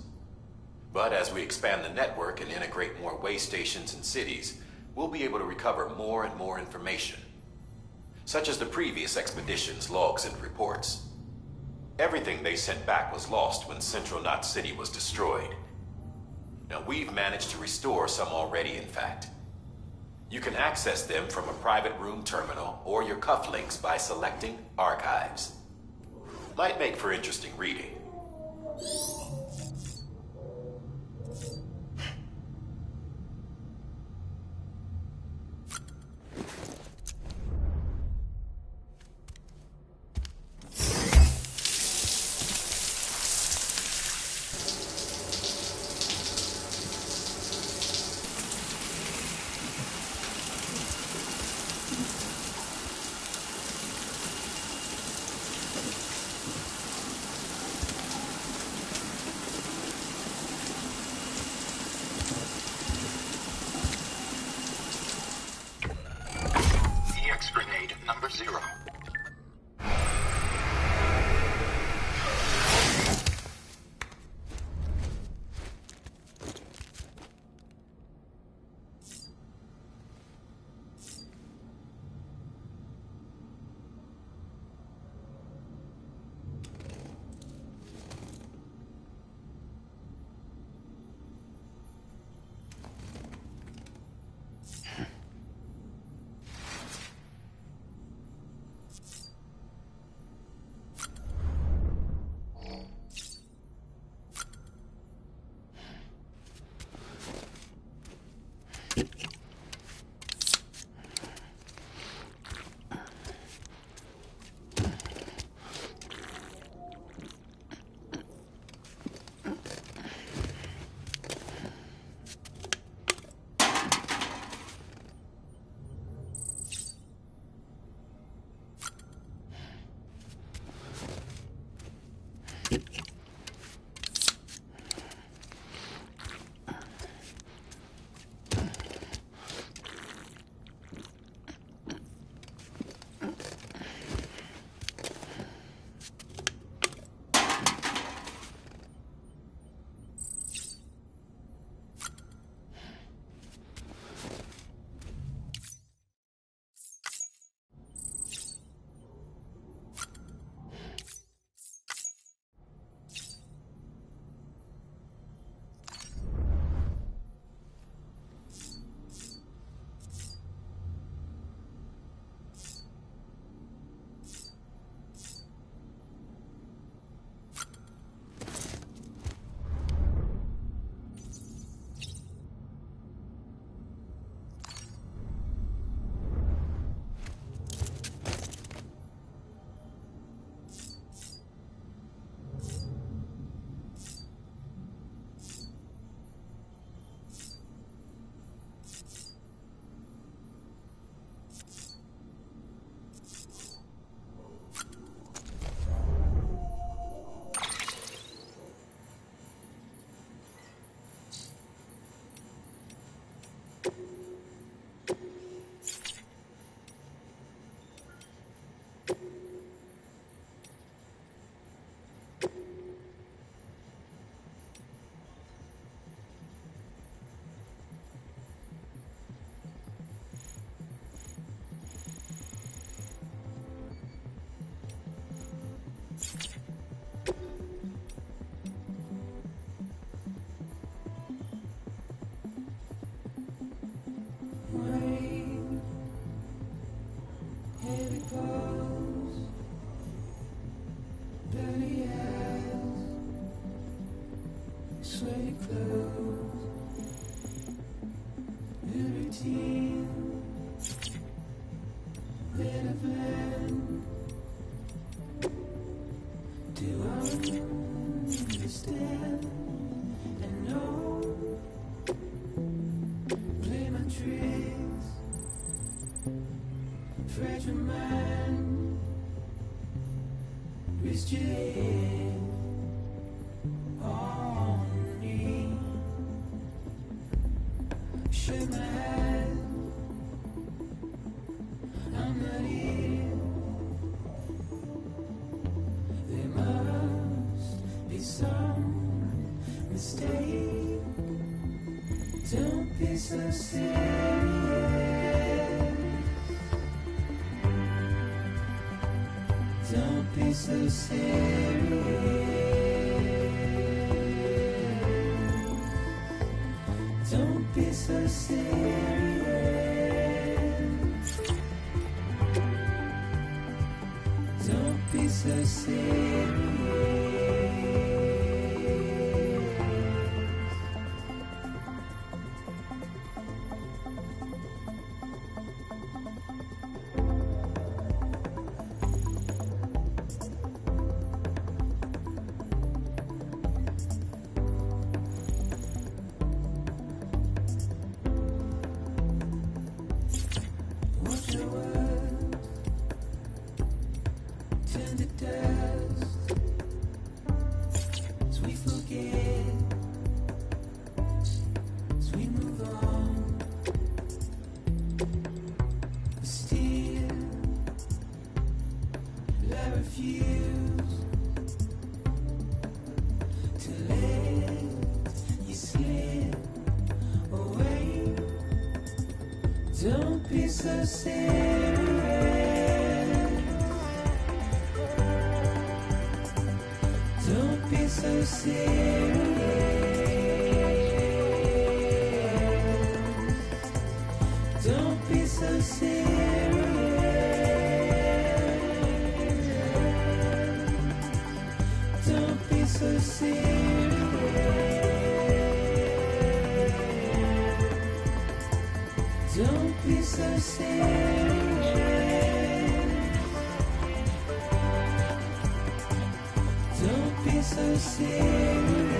But as we expand the network and integrate more way stations and cities, we'll be able to recover more and more information, such as the previous expedition's logs and reports. Everything they sent back was lost when Central Knot City was destroyed. Now, we've managed to restore some already, in fact. You can access them from a private room terminal or your cufflinks by selecting Archives. Might make for interesting reading. EX grenade number 0. Do I understand? hand, rest your head on me. Shake my hand, I'm not here. There must be some mistake. Don't be so serious. Don't be so serious. Don't be so serious. Don't be so serious. Watch your words turn to dust as we forget, as we move on. But still, I refuse to let you slip away. Don't be so serious. Don't be so serious. Don't be so serious. Don't be so serious. Don't be so serious. Don't be so serious.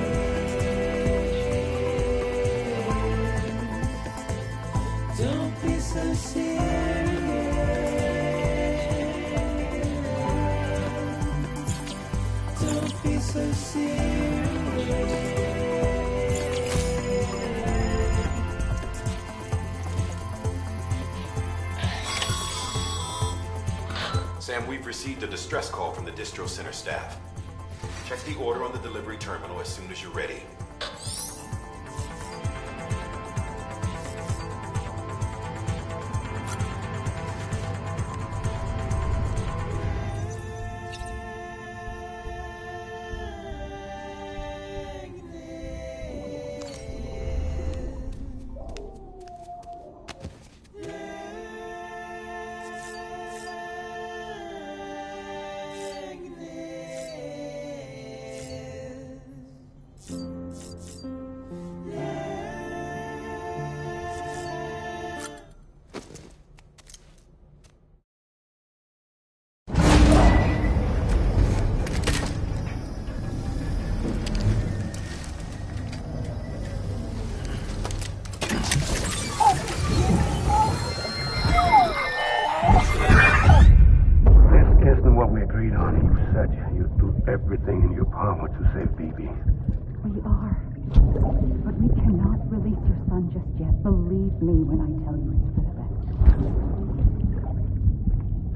Don't be so serious. Don't be so serious. Sam, we've received a distress call from the distro center staff. Check the order on the delivery terminal as soon as you're ready. Everything in your power to save BB. We are. But we cannot release your son just yet. Believe me when I tell you it's for the best.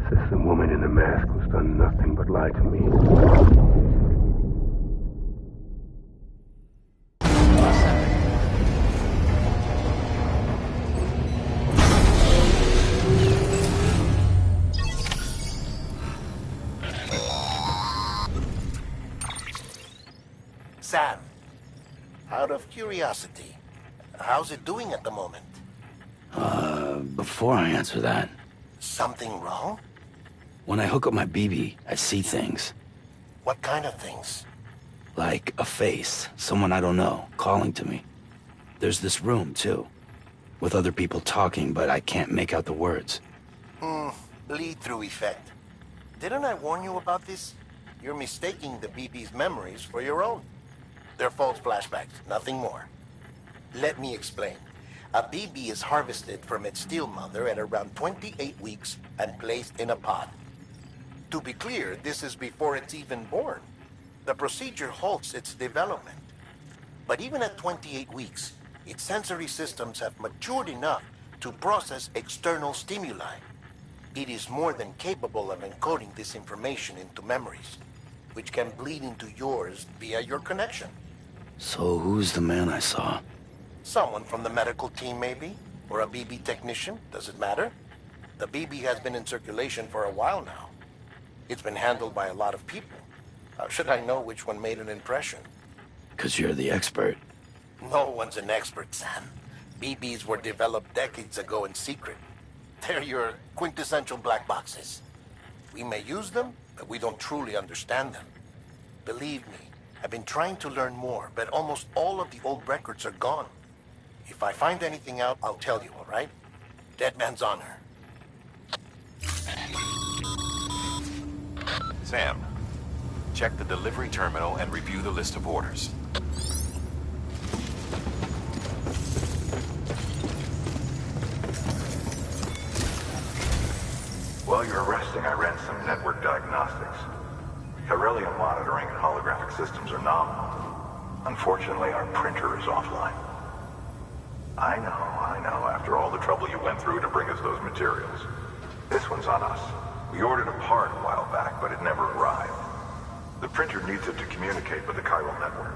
Says the woman in the mask who's done nothing but lie to me. Sam, out of curiosity, how's it doing at the moment? Before I answer that, Something wrong? when I hook up my BB, I see things. What kind of things? Like a face, someone I don't know, calling to me. There's this room, too, with other people talking, but I can't make out the words. Bleed-through effect. Didn't I warn you about this? You're mistaking the BB's memories for your own. They're false flashbacks, nothing more. Let me explain. A BB is harvested from its steel mother at around 28 weeks and placed in a pod. To be clear, this is before it's even born. The procedure halts its development. But even at 28 weeks, its sensory systems have matured enough to process external stimuli. It is more than capable of encoding this information into memories, which can bleed into yours via your connection. So who's the man I saw? Someone from the medical team, maybe? Or a BB technician? Does it matter? The BB has been in circulation for a while now. It's been handled by a lot of people. How should I know which one made an impression? 'Cause you're the expert. No one's an expert, Sam. BBs were developed decades ago in secret. They're your quintessential black boxes. We may use them, but we don't truly understand them. Believe me, I've been trying to learn more, but almost all of the old records are gone. If I find anything out, I'll tell you, all right? Dead man's honor. Sam, check the delivery terminal and review the list of orders. While you were resting, I ran some network diagnostics. Beryllium monitoring and holographic systems are nominal. Unfortunately, our printer is offline. I know. After all the trouble you went through to bring us those materials. This one's on us. We ordered a part a while back, but it never arrived. The printer needs it to communicate with the chiral network.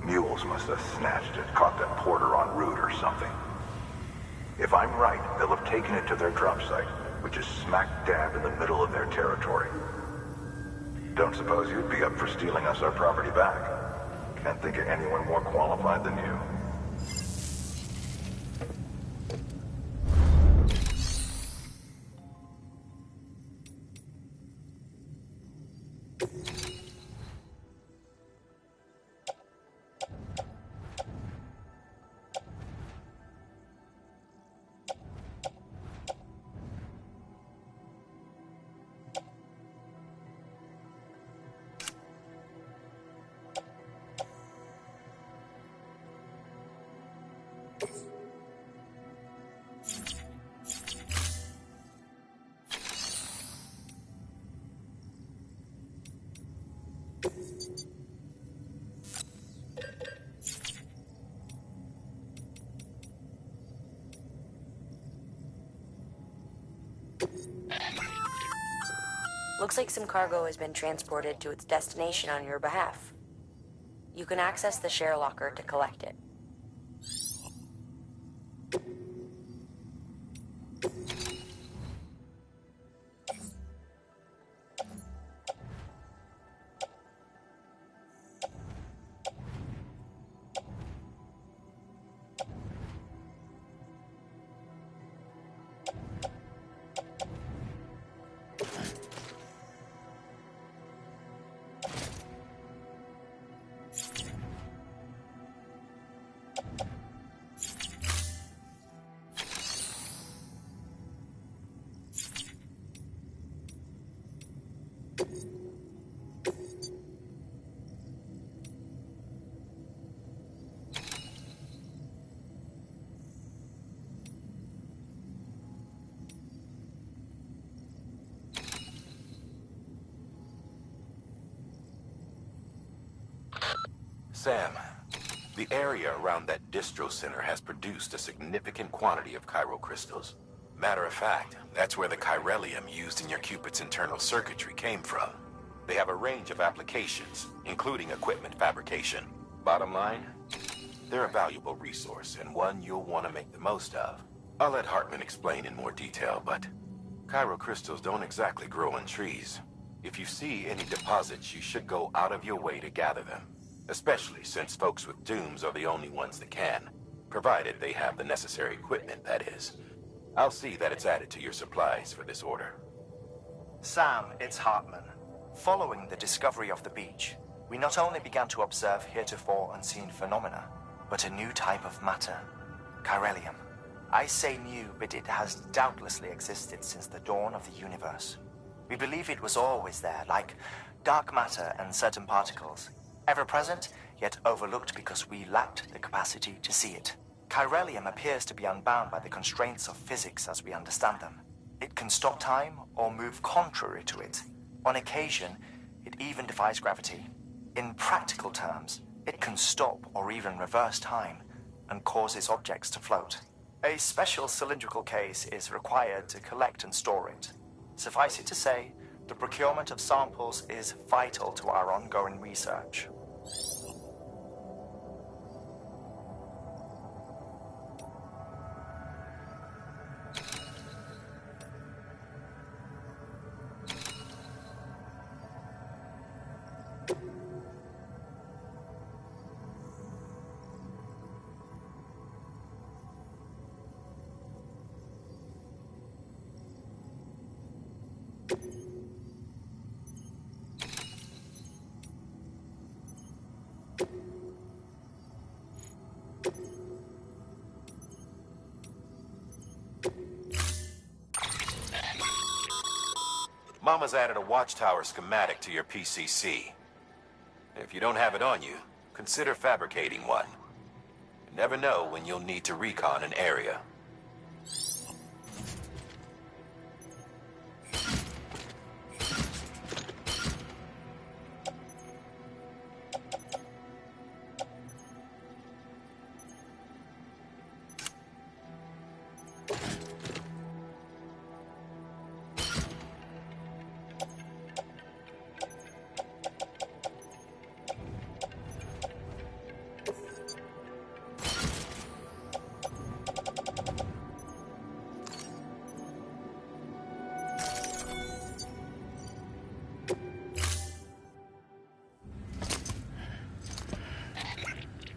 Mules must have snatched it, caught that porter en route or something. If I'm right, they'll have taken it to their drop site, which is smack dab in the middle of their territory. Don't suppose you'd be up for stealing us our property back? Can't think of anyone more qualified than you. Looks like some cargo has been transported to its destination on your behalf. You can access the share locker to collect it. Sam, the area around that distro center has produced a significant quantity of chiral crystals. Matter of fact, that's where the chiralium used in your Cupid's internal circuitry came from. They have a range of applications, including equipment fabrication. Bottom line, they're a valuable resource and one you'll want to make the most of. I'll let Hartman explain in more detail, but chiral crystals don't exactly grow on trees. If you see any deposits, you should go out of your way to gather them. Especially since folks with dooms are the only ones that can, provided they have the necessary equipment, that is. I'll see that it's added to your supplies for this order. Sam, it's Hartman. Following the discovery of the beach, we not only began to observe heretofore unseen phenomena, but a new type of matter, chiralium. I say new, but it has doubtlessly existed since the dawn of the universe. We believe it was always there, like dark matter and certain particles. Ever present, yet overlooked because we lacked the capacity to see it. Chiralium appears to be unbound by the constraints of physics as we understand them. It can stop time or move contrary to it. On occasion, it even defies gravity. In practical terms, it can stop or even reverse time and causes objects to float. A special cylindrical case is required to collect and store it. Suffice it to say, the procurement of samples is vital to our ongoing research. Mama's added a watchtower schematic to your PCC. If you don't have it on you, consider fabricating one. You never know when you'll need to recon an area.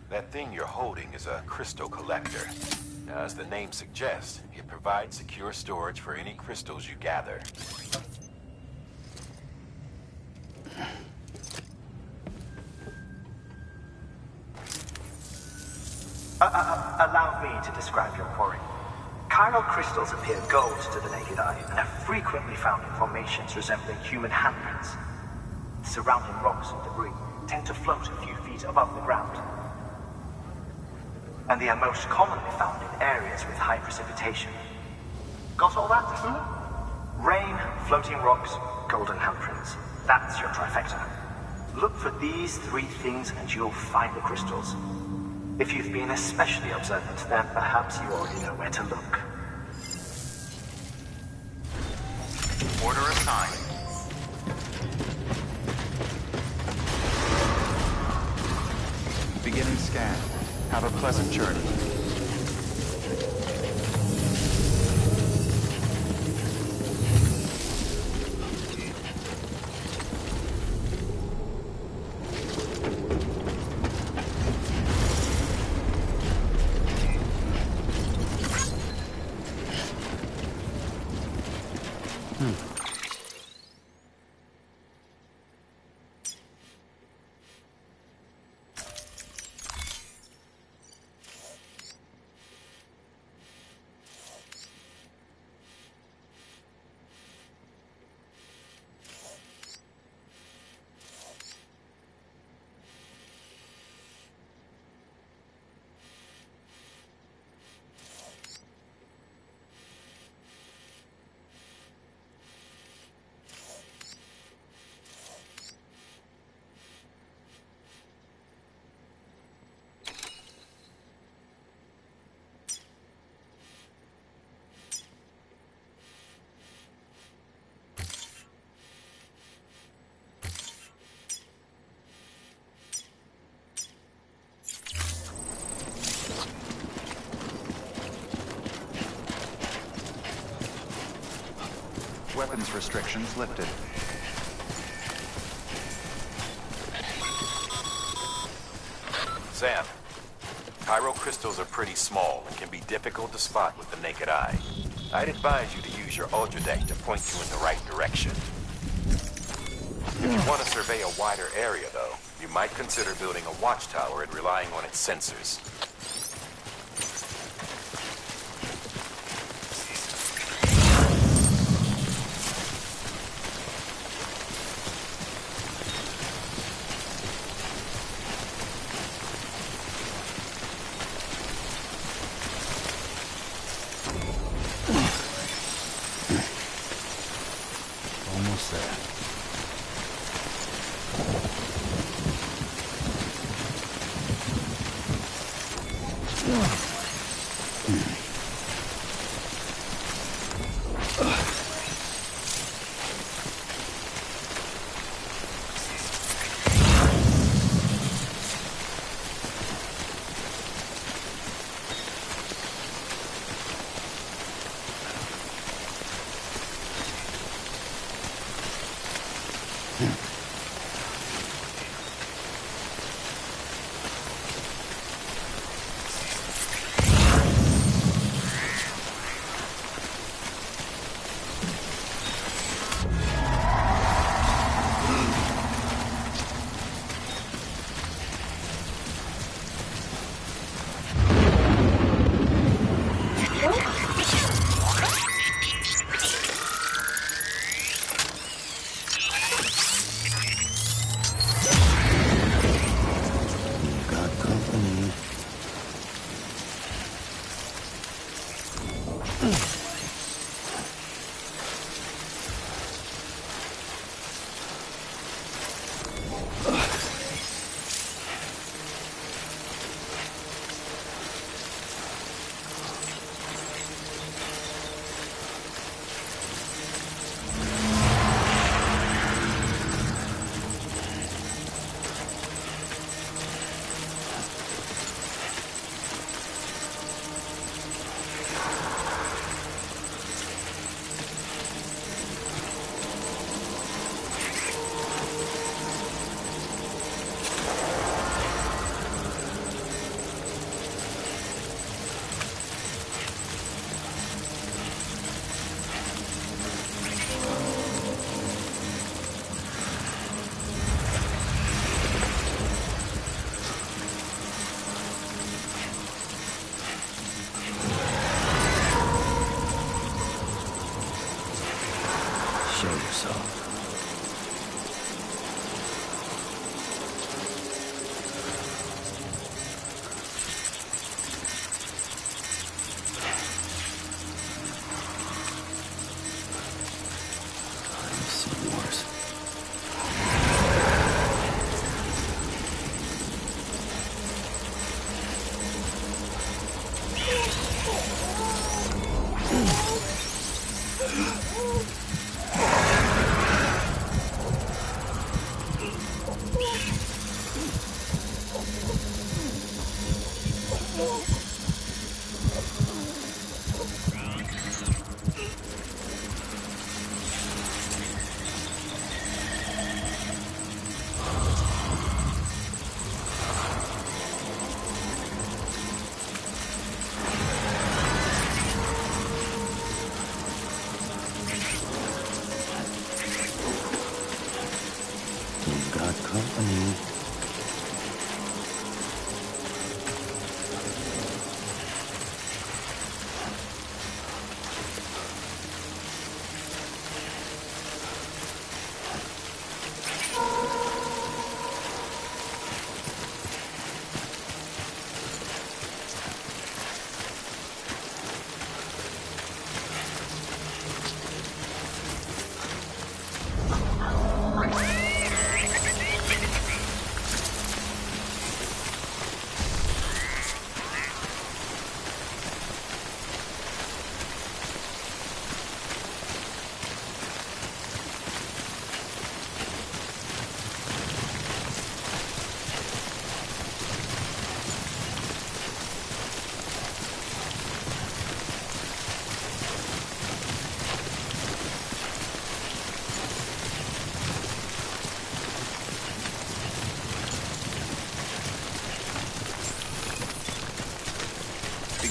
That thing you're holding is a crystal collector. Now, as the name suggests, it provides secure storage for any crystals you gather. Allow me to describe your quarry. Chiral crystals appear gold to the naked eye and are frequently found in formations resembling human handprints. Surrounding rocks and debris tend to float a few feet above the ground. And they are most commonly found in areas with high precipitation. Got all that? Rain, floating rocks, golden handprints. That's your trifecta. Look for these three things and you'll find the crystals. If you've been especially observant, then perhaps you already know where to look. Order assigned. Beginning scan. Have a pleasant journey. Weapons restrictions lifted. Sam, chiral crystals are pretty small and can be difficult to spot with the naked eye. I'd advise you to use your ultradeck to point you in the right direction. If you want to survey a wider area, though, you might consider building a watchtower and relying on its sensors. Almost there.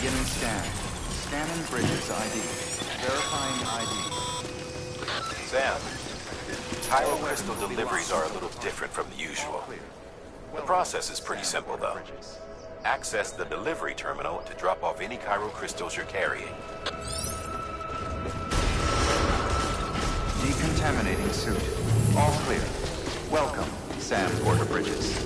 Beginning scan. Scanning Bridges ID. Verifying ID. Sam, Cairo crystal deliveries are a little different from the usual. The process is pretty simple, though. Access the delivery terminal to drop off any Cairo crystals you're carrying. Decontaminating suit. All clear. Welcome, Sam Porter Bridges.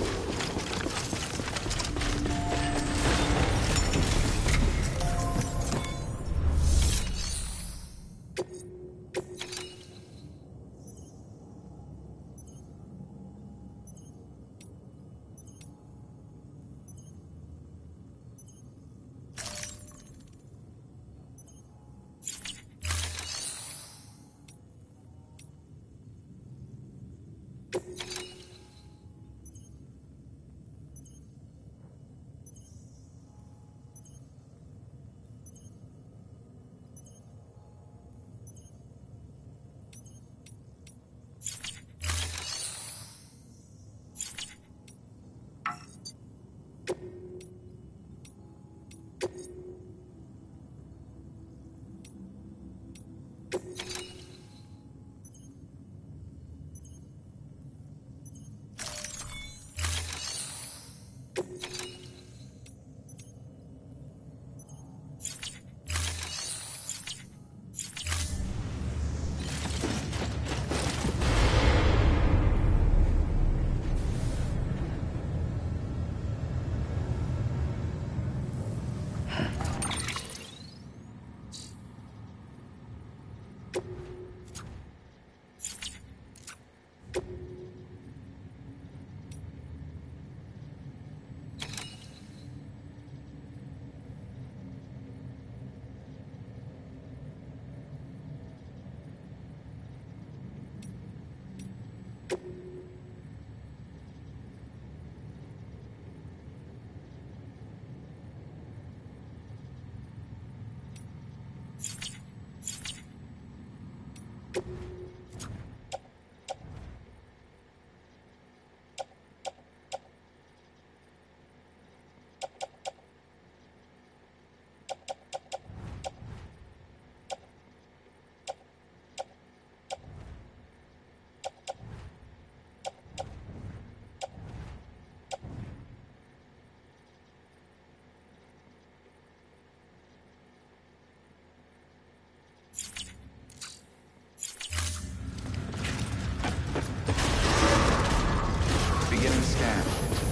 Beginning scan.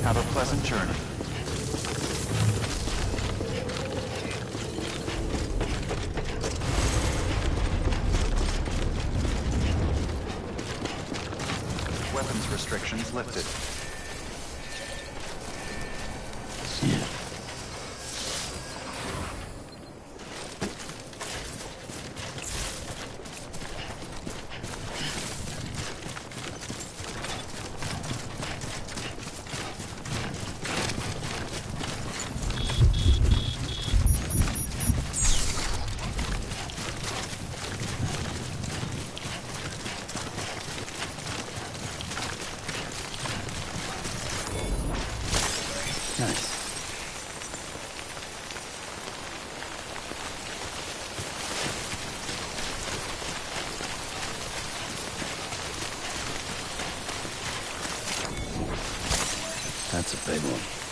Have a pleasant journey. Weapons restrictions lifted. That's a big one.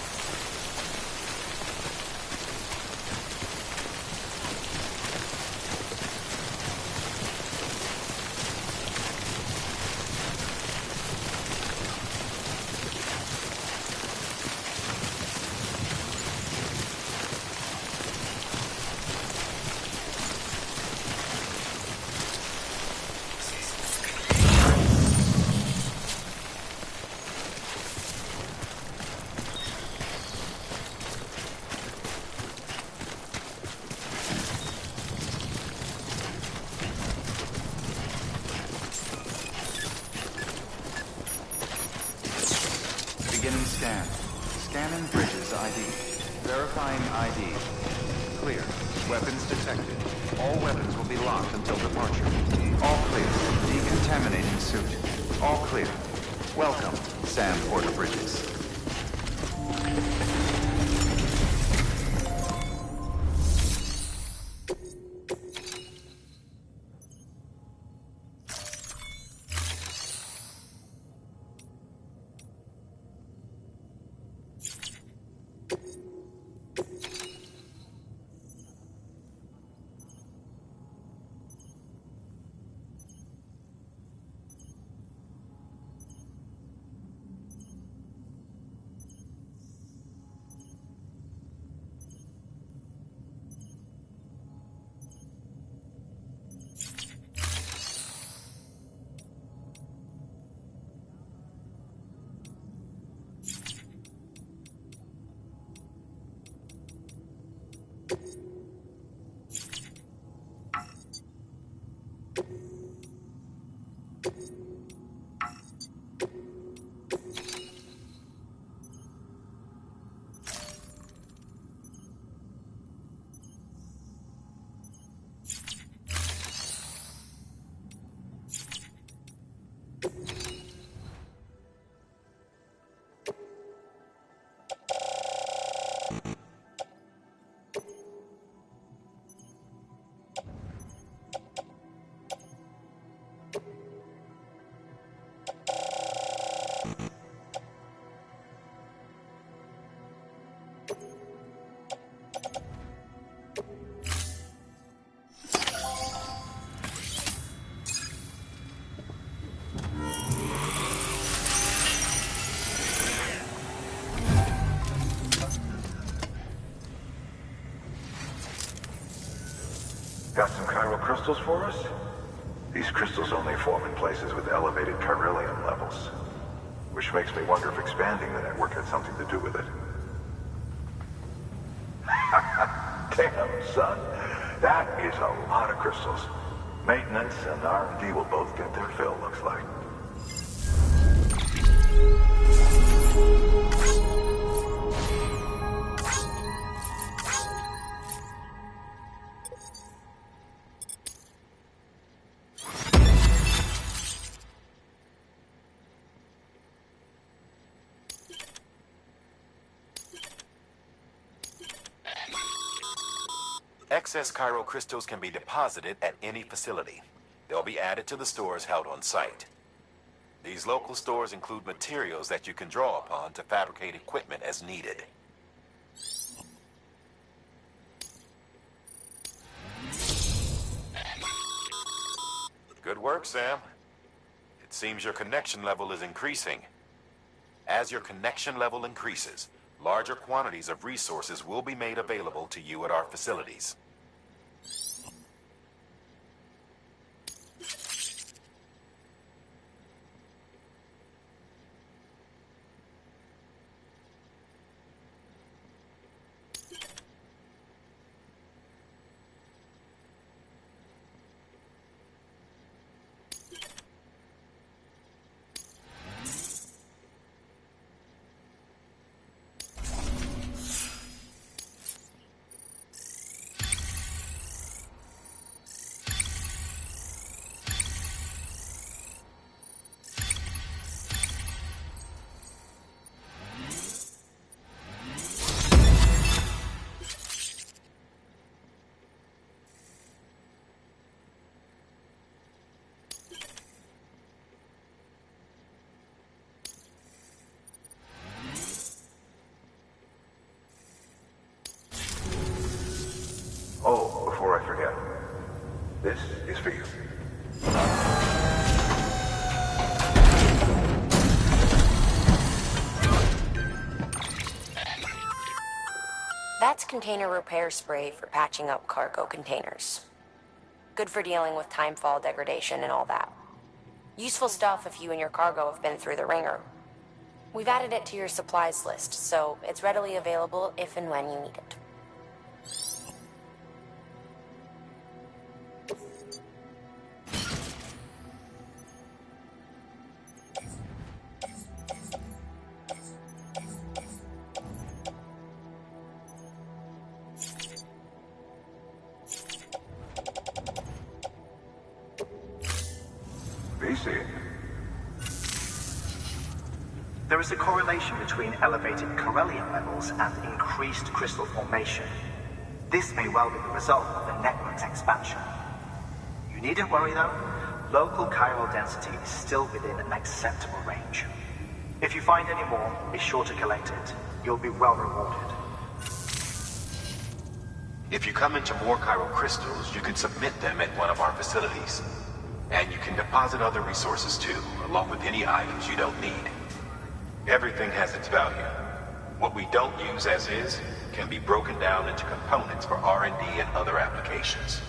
Beginning scan. Scanning bridges ID. Verifying ID. Clear. Weapons detected. All weapons will be locked until departure. All clear. Decontaminating suit. All clear. Welcome, Sam Porter Bridges. Got some chiral crystals for us? These crystals only form in places with elevated chiralium levels. Which makes me wonder if expanding the network had something to do with it. Damn, son. That is a lot of crystals. Maintenance and R&D will both get their fill, looks like. Excess chiral crystals can be deposited at any facility. They'll be added to the stores held on site. These local stores include materials that you can draw upon to fabricate equipment as needed. Good work, Sam. It seems your connection level is increasing. As your connection level increases, larger quantities of resources will be made available to you at our facilities. Oh, before I forget, this is for you. That's container repair spray for patching up cargo containers. Good for dealing with timefall degradation and all that. Useful stuff if you and your cargo have been through the ringer. We've added it to your supplies list, so it's readily available if and when you need it. There is a correlation between elevated chiralium levels and increased crystal formation. This may well be the result of the network's expansion. You needn't worry though, local chiral density is still within an acceptable range. If you find any more, be sure to collect it. You'll be well rewarded. If you come into more chiral crystals, you can submit them at one of our facilities. And you can deposit other resources too, along with any items you don't need. Everything has its value. What we don't use as is can be broken down into components for R&D and other applications.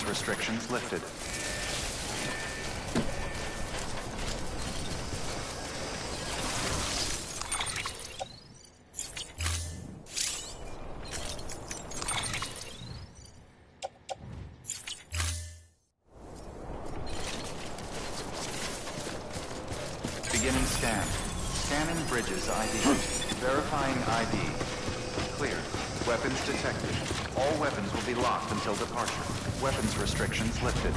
Weapons restrictions lifted. Beginning scan. Scanning bridges ID. Verifying ID. Clear. Weapons detected. All weapons will be locked until departure. Weapons restrictions lifted.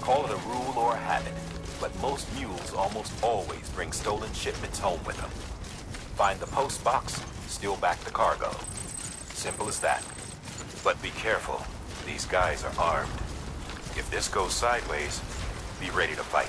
Call it a rule or a habit, but most mules almost always bring stolen shipments home with them. Find the post box, steal back the cargo. Simple as that. But be careful. These guys are armed. If this goes sideways, be ready to fight.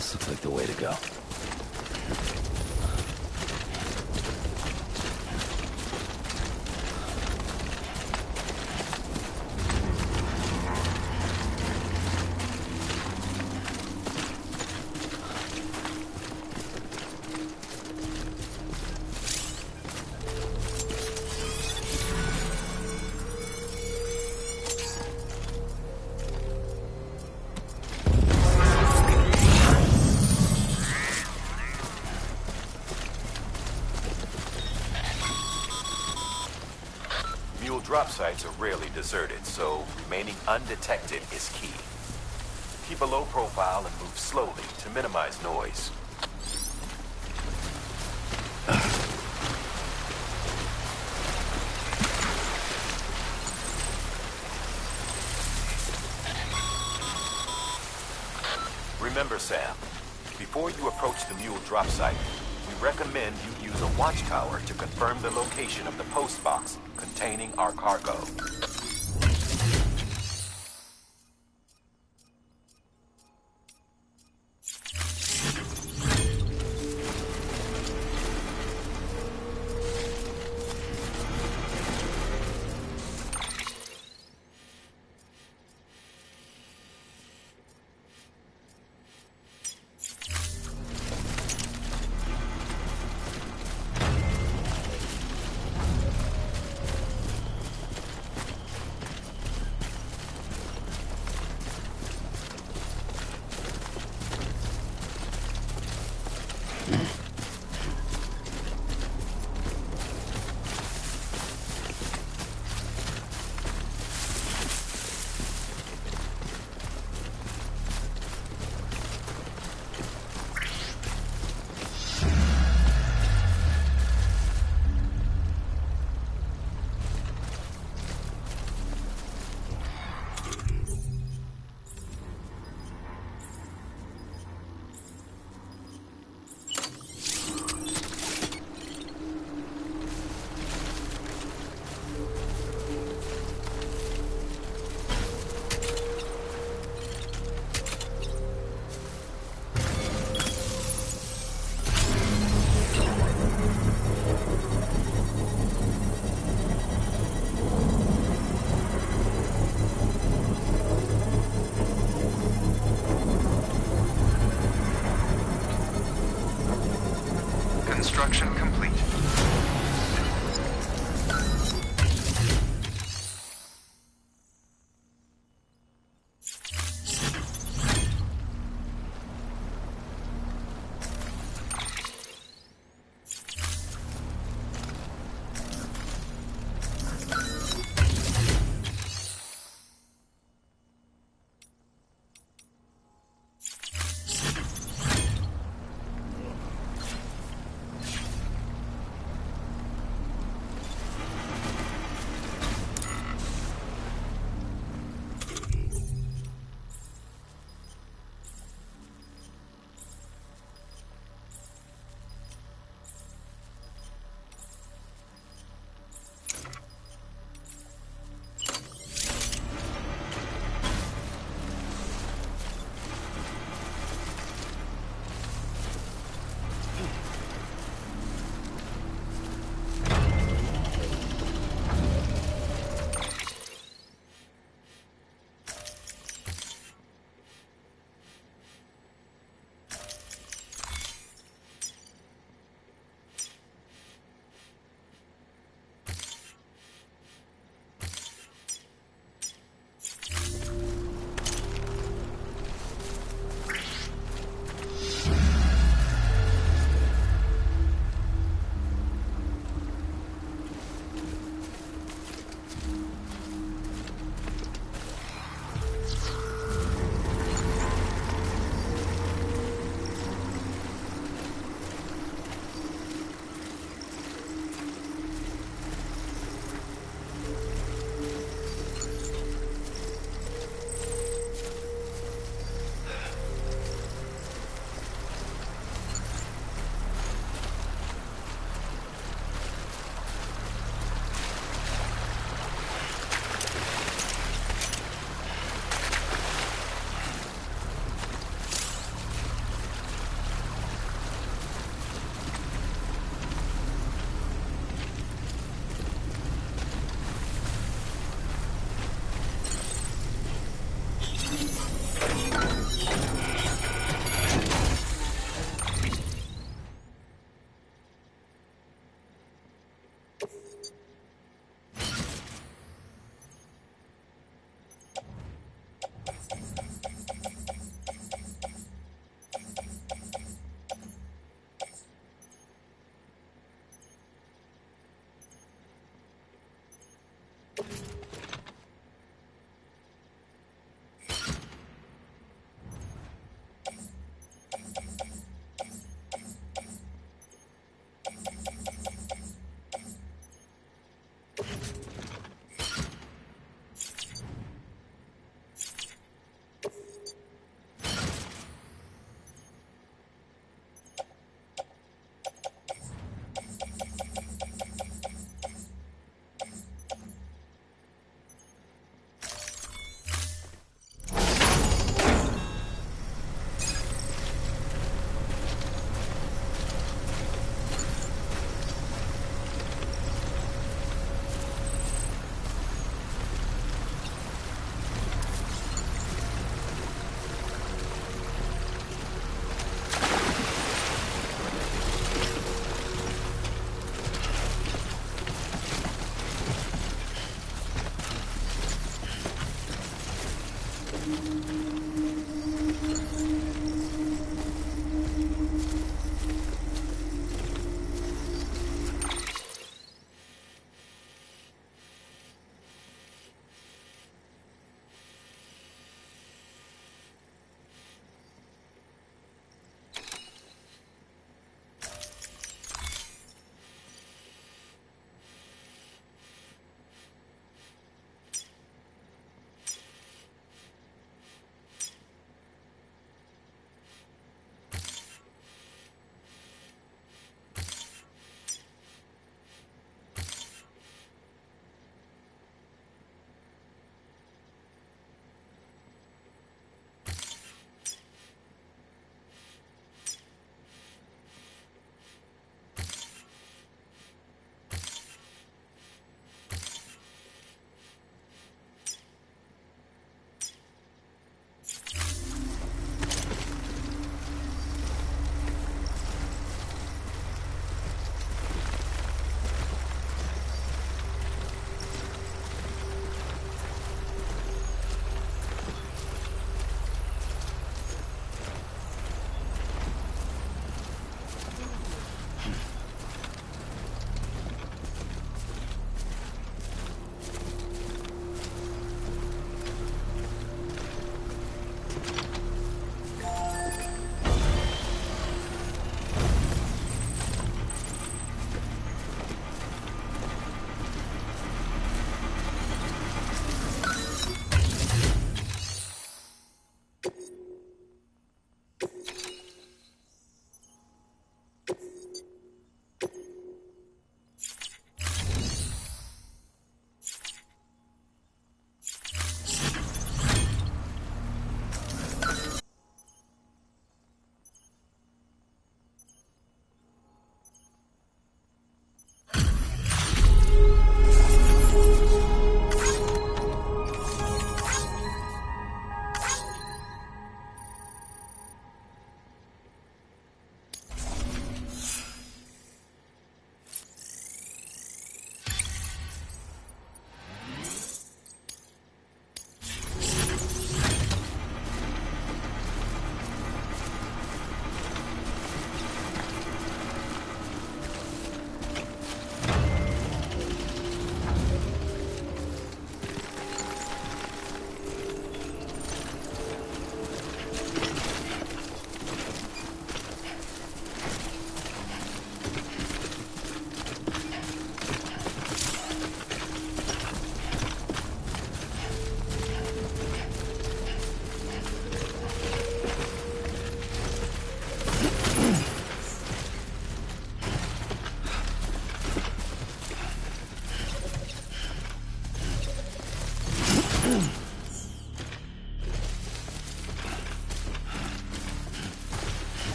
This looks like the way to go. Drop sites are rarely deserted, so remaining undetected is key. Keep a low profile and move slowly to minimize noise. Remember, Sam, before you approach the mule drop site, we recommend you use a watchtower to confirm the location of the post box containing our cargo.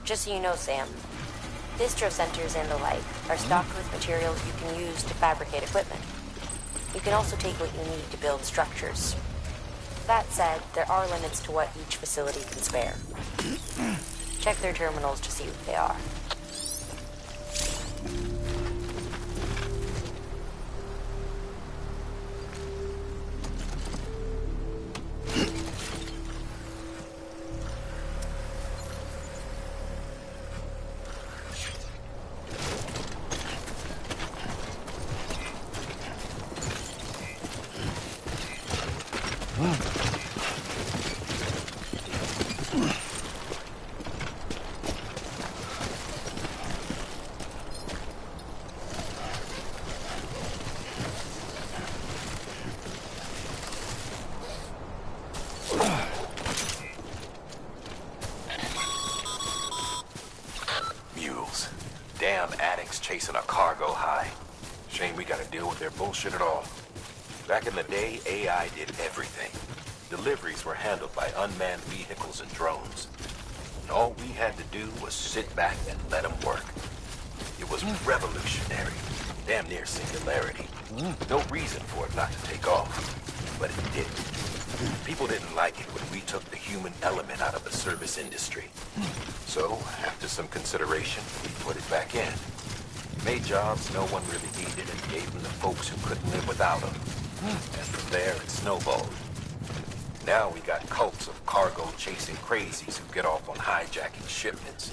Just so you know, Sam, distro centers and the like are stocked with materials you can use to fabricate equipment. You can also take what you need to build structures. That said, there are limits to what each facility can spare. Check their terminals to see what they are. Damn addicts chasing a cargo high. Shame we gotta deal with their bullshit at all. Back in the day, AI did everything. Deliveries were handled by unmanned vehicles and drones. And all we had to do was sit back and let them work. It was revolutionary. Damn near singularity. No reason for it not to take off. But it did. People didn't like it when we took the human element out of the service industry. So, after some consideration, we put it back in. Made jobs no one really needed and gave them to folks who couldn't live without them. And from there, it snowballed. Now we got cults of cargo-chasing crazies who get off on hijacking shipments.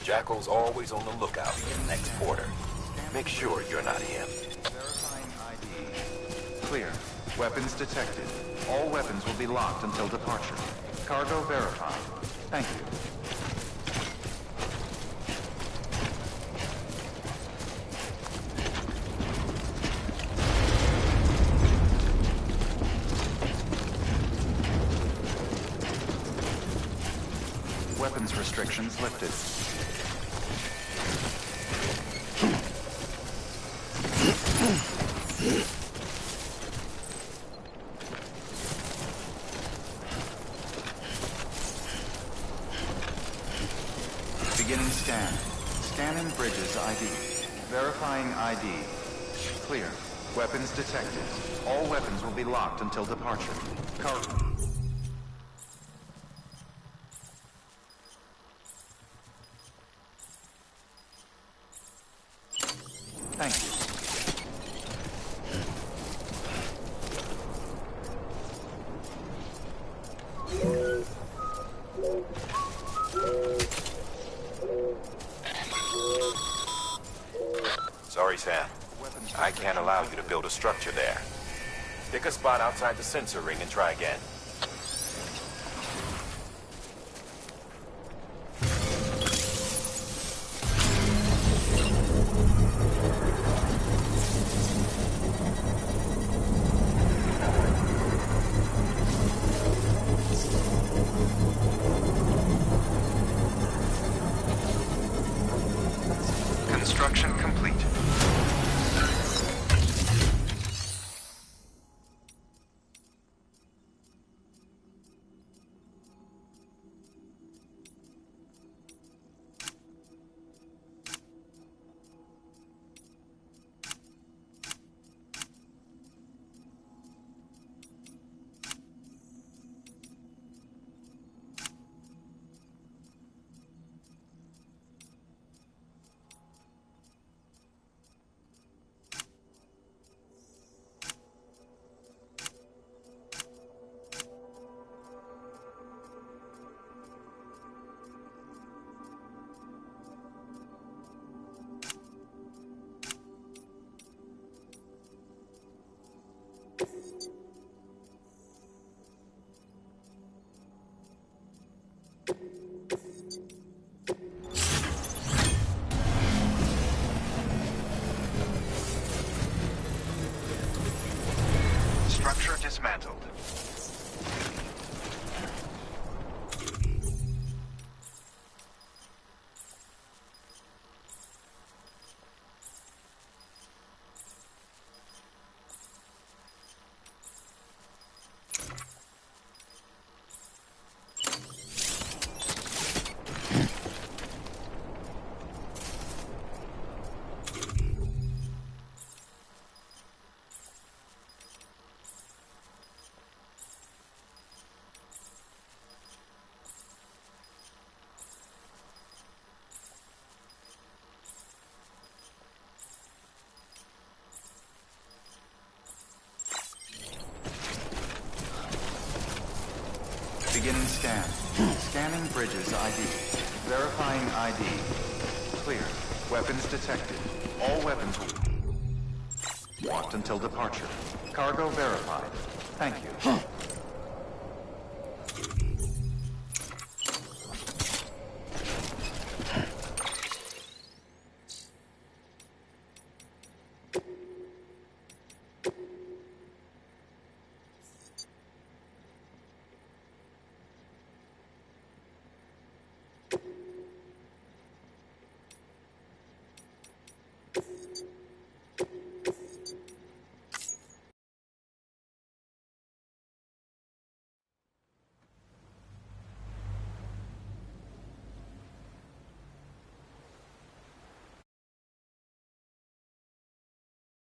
Jackal's always on the lookout for the next porter. Make sure you're not him. Verifying ID. Clear. Weapons detected. All weapons will be locked until departure. Cargo verified. Thank you. Weapons restrictions lifted. Beginning scan. Scanning bridges ID. Verifying ID. Clear. Weapons detected. All weapons will be locked until departure. Cargo. Thank you. Sorry, Sam. I can't allow you to build a structure there. Pick a spot outside the sensor ring and try again. Construction complete. Structure dismantled. Beginning scan. Scanning bridges ID. Verifying ID. Clear. Weapons detected. All weapons locked until departure. Cargo verified. Thank you.